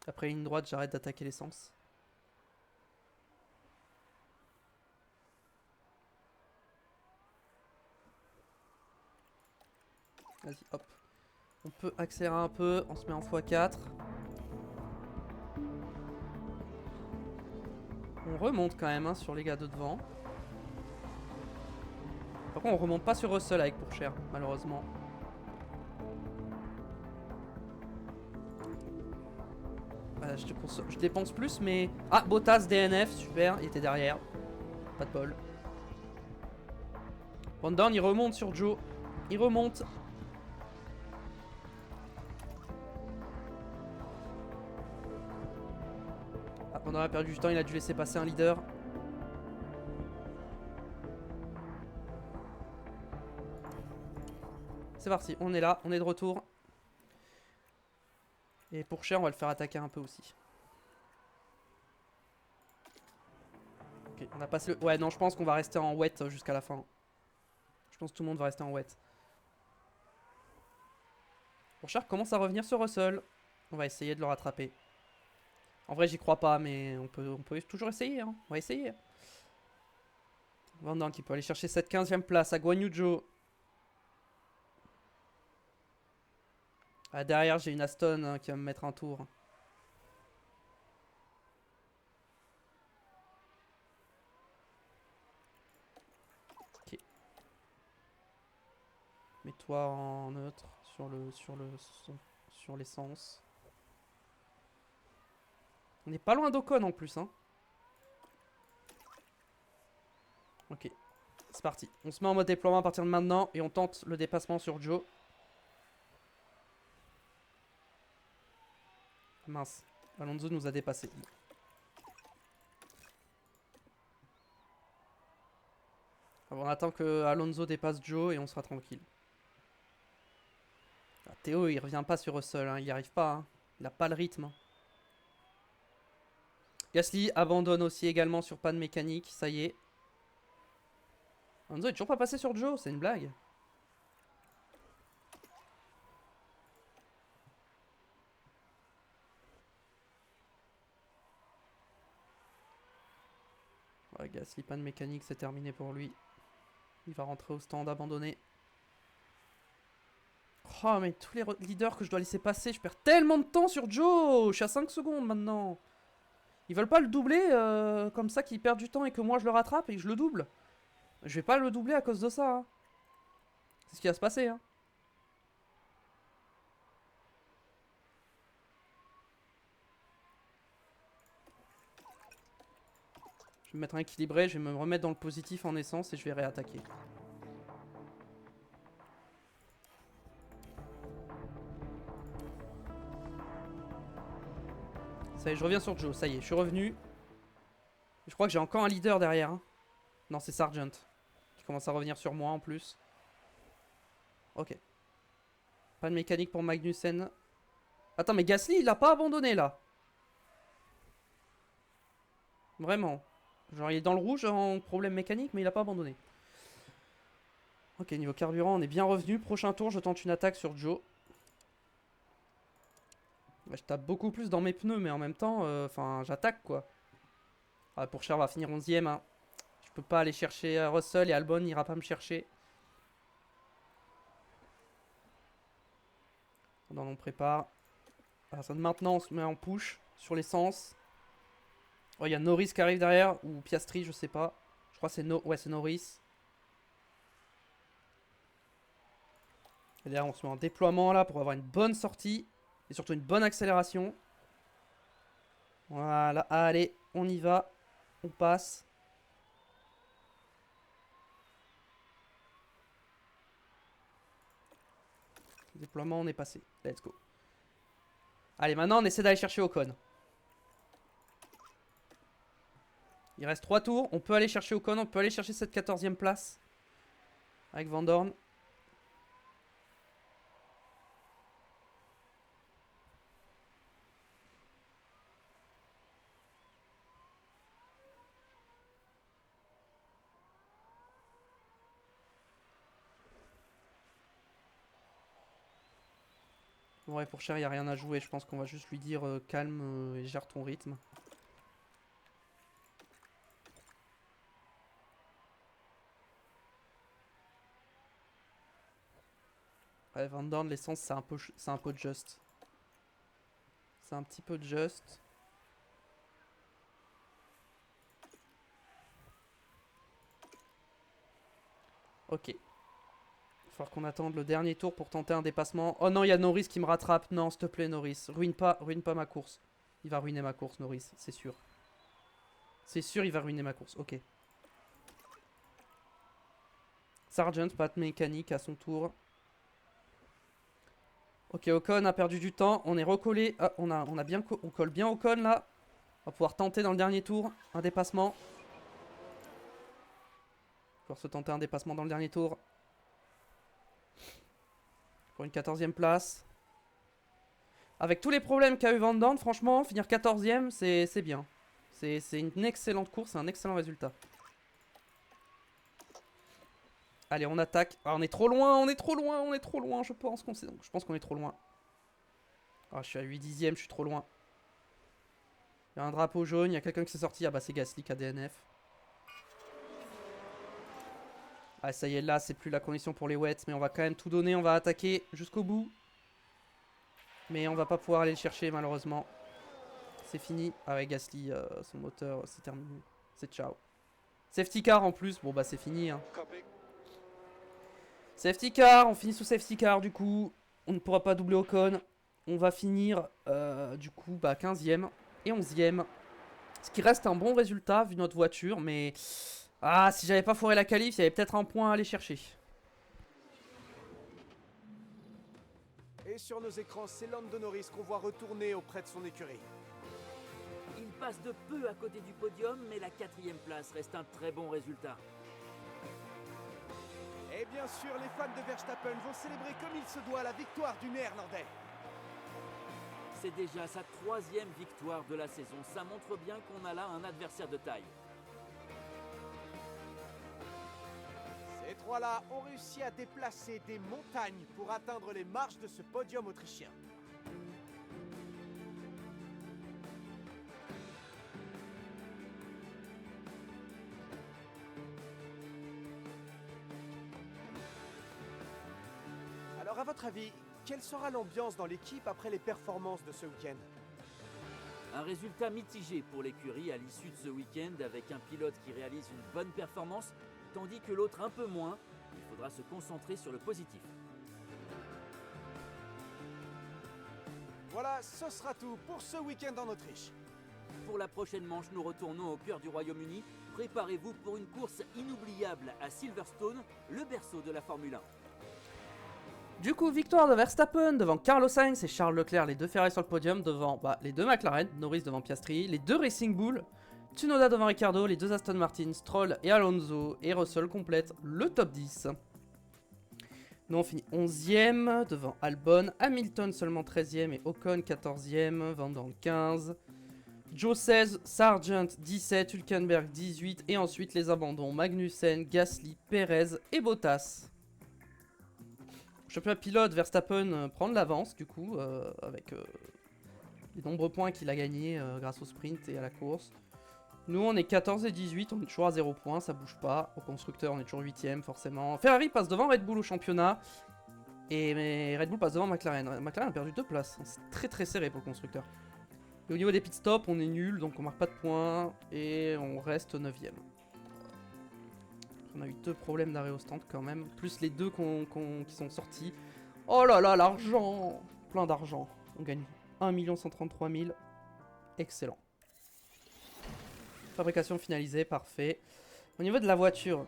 Après ligne droite, j'arrête d'attaquer l'essence. Vas-y, hop. On peut accélérer un peu, on se met en x4. On remonte quand même hein, sur les gars de devant. Par contre, on remonte pas sur Russell avec Pourchaire, malheureusement. Je dépense plus, mais... Ah, Bottas, DNF, super, il était derrière. Pas de bol. Van Dorn, il remonte sur Joe. Il remonte. Ah, Van Dorn a perdu du temps, il a dû laisser passer un leader. C'est parti, on est là, on est de retour. Et pour Cher, on va le faire attaquer un peu aussi. Ok, on a passé le... Ouais, non, je pense qu'on va rester en wet jusqu'à la fin. Je pense que tout le monde va rester en wet. Pour Cher commence à revenir sur Russell. On va essayer de le rattraper. En vrai, j'y crois pas, mais on peut toujours essayer. Hein. On va essayer. Van Dorn qui peut aller chercher cette 15e place à Guan Yu Zhou. Ah, derrière, j'ai une Aston hein, qui va me mettre un tour. Ok. Mets-toi en neutre sur l'essence. On n'est pas loin d'Ocon en plus. Hein. Ok. C'est parti. On se met en mode déploiement à partir de maintenant et on tente le dépassement sur Joe. Mince, Alonso nous a dépassé. Alors, on attend que Alonso dépasse Joe et on sera tranquille. Ah, Théo, il revient pas sur Russell, hein, il n'y arrive pas. Hein. Il n'a pas le rythme. Gasly abandonne aussi également sur panne mécanique, ça y est. Alonso est toujours pas passé sur Joe, c'est une blague. Ouais, Gasly, panne mécanique, c'est terminé pour lui. Il va rentrer au stand abandonné. Oh, mais tous les leaders que je dois laisser passer, je perds tellement de temps sur Joe. Je suis à 5 secondes maintenant. Ils veulent pas le doubler comme ça qu'il perd du temps et que moi je le rattrape et que je le double. Je vais pas le doubler à cause de ça. Hein. C'est ce qui va se passer. Hein. Je vais me mettre équilibré, je vais me remettre dans le positif en essence et je vais réattaquer. Ça y est, je reviens sur Joe, ça y est, je suis revenu. Je crois que j'ai encore un leader derrière. Hein. Non, c'est Sargent. Qui commence à revenir sur moi en plus. Ok. Pas de mécanique pour Magnussen. Attends, mais Gasly, il l'a pas abandonné là. Vraiment. Genre, il est dans le rouge en problème mécanique, mais il a pas abandonné. Ok, niveau carburant, on est bien revenu. Prochain tour, je tente une attaque sur Joe. Bah, je tape beaucoup plus dans mes pneus, mais en même temps, enfin, j'attaque quoi. Ah, Pourchaire va finir 11ème. Hein. Je peux pas aller chercher Russell et Albon n'ira pas me chercher. On prépare. Alors, ça, maintenant, on se met en push sur l'essence. Oh, il y a Norris qui arrive derrière, ou Piastri, je sais pas. Je crois que c'est ouais, c'est Norris. Et derrière, on se met en déploiement là pour avoir une bonne sortie. Et surtout une bonne accélération. Voilà, allez, on y va. On passe. Déploiement, on est passé. Let's go. Allez, maintenant, on essaie d'aller chercher Ocon. Il reste 3 tours. On peut aller chercher Ocon. On peut aller chercher cette 14e place. Avec Van Dorn. Ouais, pour Cher, il n'y a rien à jouer. Je pense qu'on va juste lui dire calme et gère ton rythme. Ouais, Van Dorn, l'essence, c'est un peu juste. C'est un petit peu juste. Ok. Il va falloir qu'on attende le dernier tour pour tenter un dépassement. Oh non, il y a Norris qui me rattrape. Non, s'il te plaît, Norris. Ruine pas ma course. Il va ruiner ma course, Norris, c'est sûr. C'est sûr, il va ruiner ma course. Ok. Sargent, pas de mécanique à son tour. Ok, Ocon a perdu du temps. On est recollé. Ah, on colle bien Ocon là. On va pouvoir tenter dans le dernier tour un dépassement. Pouvoir se tenter un dépassement dans le dernier tour. Pour une 14e place. Avec tous les problèmes qu'a eu Van Dorn, franchement, finir 14e, c'est bien. C'est une excellente course, un excellent résultat. Allez, on attaque. Ah, on est trop loin, je pense qu'on est trop loin. Ah, je suis à 8 dixièmes, je suis trop loin. Il y a un drapeau jaune, il y a quelqu'un qui s'est sorti. Ah bah c'est Gasly qui a DNF. Ah ça y est, là c'est plus la condition pour les wets, mais on va quand même tout donner, on va attaquer jusqu'au bout. Mais on va pas pouvoir aller le chercher malheureusement. C'est fini. Avec Gasly, son moteur, c'est terminé. C'est ciao. Safety car en plus, bon bah c'est fini. Hein. Safety car, on finit sous safety car du coup. On ne pourra pas doubler Ocon. On va finir du coup bah 15e et 11e. Ce qui reste un bon résultat vu notre voiture, mais... Ah, si j'avais pas foiré la qualif, il y avait peut-être un point à aller chercher. Et sur nos écrans, c'est Lando Norris qu'on voit retourner auprès de son écurie. Il passe de peu à côté du podium, mais la 4e place reste un très bon résultat. Et bien sûr, les fans de Verstappen vont célébrer comme il se doit la victoire du Néerlandais. C'est déjà sa 3e victoire de la saison. Ça montre bien qu'on a là un adversaire de taille. Ces trois-là ont réussi à déplacer des montagnes pour atteindre les marches de ce podium autrichien. Alors à votre avis, quelle sera l'ambiance dans l'équipe après les performances de ce week-end? Un résultat mitigé pour l'écurie à l'issue de ce week-end avec un pilote qui réalise une bonne performance, tandis que l'autre un peu moins. Il faudra se concentrer sur le positif. Voilà, ce sera tout pour ce week-end en Autriche. Pour la prochaine manche, nous retournons au cœur du Royaume-Uni. Préparez-vous pour une course inoubliable à Silverstone, le berceau de la Formule 1. Du coup, victoire de Verstappen devant Carlos Sainz et Charles Leclerc, les deux Ferrari sur le podium, devant les deux McLaren, Norris devant Piastri, les deux Racing Bull, Tsunoda devant Ricciardo, les deux Aston Martin, Stroll et Alonso, et Russell complète le top 10. Nous on finit 11e devant Albon, Hamilton seulement 13e et Ocon 14e, Van Dorn 15, Joe 16, Sargent 17, Hülkenberg 18 et ensuite les abandons Magnussen, Gasly, Perez et Bottas. Championnat pilote, Verstappen prend de l'avance du coup avec les nombreux points qu'il a gagnés grâce au sprint et à la course. Nous on est 14 et 18, on est toujours à 0 points, ça bouge pas. Au constructeur on est toujours 8ème forcément. Ferrari passe devant Red Bull au championnat. Mais Red Bull passe devant McLaren. McLaren a perdu 2 places, c'est très très serré pour le constructeur. Et au niveau des pit stops on est nul, donc on marque pas de points. Et on reste 9ème. On a eu 2 problèmes d'arrêt au stand quand même, plus les 2 qui sont sortis. Oh là là, l'argent! Plein d'argent. On gagne 1 133 000. Excellent. Fabrication finalisée, parfait. Au niveau de la voiture...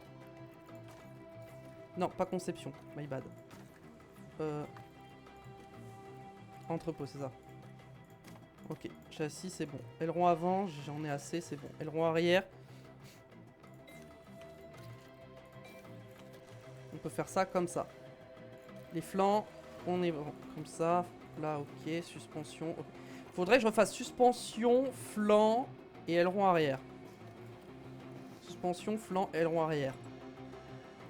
Non, pas conception, my bad. Entrepôt, c'est ça. Ok, châssis, c'est bon. Aileron avant, j'en ai assez, c'est bon. Aileron arrière... On peut faire ça comme ça. Les flancs, on est bon. Comme ça. Là, ok. Suspension. Okay. Faudrait que je refasse suspension, flanc et aileron arrière. Suspension, flanc, aileron arrière.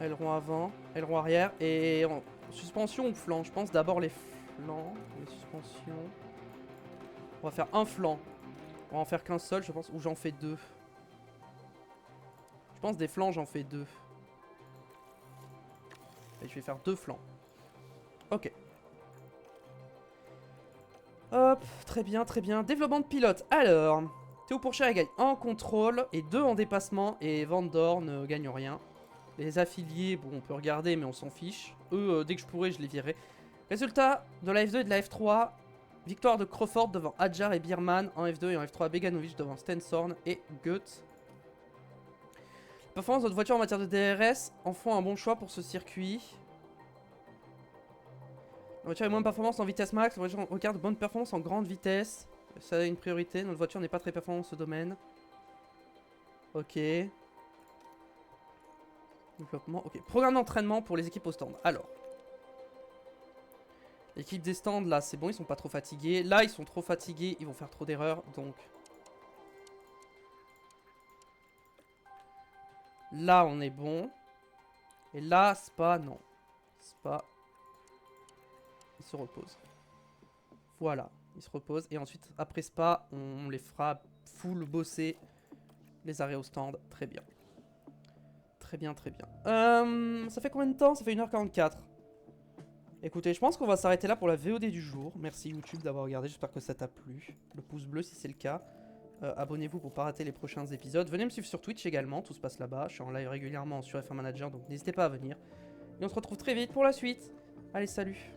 Aileron avant, aileron arrière. Et suspension ou flanc? Je pense d'abord les flancs. Les suspensions. On va faire un flanc. On va en faire qu'un seul, je pense. Ou j'en fais 2. Je pense des flancs, j'en fais 2. Et je vais faire 2 flancs. Ok. Hop, très bien, très bien. Développement de pilote. Alors, Théo Pourchaire gagne 1 en contrôle et 2 en dépassement. Et Van Dorn ne gagne rien. Les affiliés, bon, on peut regarder, mais on s'en fiche. Eux, dès que je pourrai, je les virerai. Résultat de la F2 et de la F3. Victoire de Crawford devant Hadjar et Biermann en F2 et en F3. Beganovic devant Stensorn et Goethe. Performance de votre voiture en matière de DRS en font un bon choix pour ce circuit. La voiture est moins de performance en vitesse max. La voiture regarde bonne performance en grande vitesse. Ça a une priorité. Notre voiture n'est pas très performante dans ce domaine. Ok. Développement. Ok. Programme d'entraînement pour les équipes au stand. Alors. L'équipe des stands là, c'est bon. Ils sont pas trop fatigués. Là, ils sont trop fatigués. Ils vont faire trop d'erreurs. Donc. Là, on est bon. Et là, Spa, non. Spa. Il se repose. Voilà. Il se repose. Et ensuite, après Spa, on les fera full bosser. Les arrêts au stand. Très bien. Très bien, très bien. Ça fait combien de temps? Ça fait 1h44. Écoutez, je pense qu'on va s'arrêter là pour la VOD du jour. Merci YouTube d'avoir regardé. J'espère que ça t'a plu. Le pouce bleu si c'est le cas. Abonnez-vous pour pas rater les prochains épisodes. Venez me suivre sur Twitch également, tout se passe là-bas. Je suis en live régulièrement sur F1 Manager, donc n'hésitez pas à venir. Et on se retrouve très vite pour la suite. Allez, salut!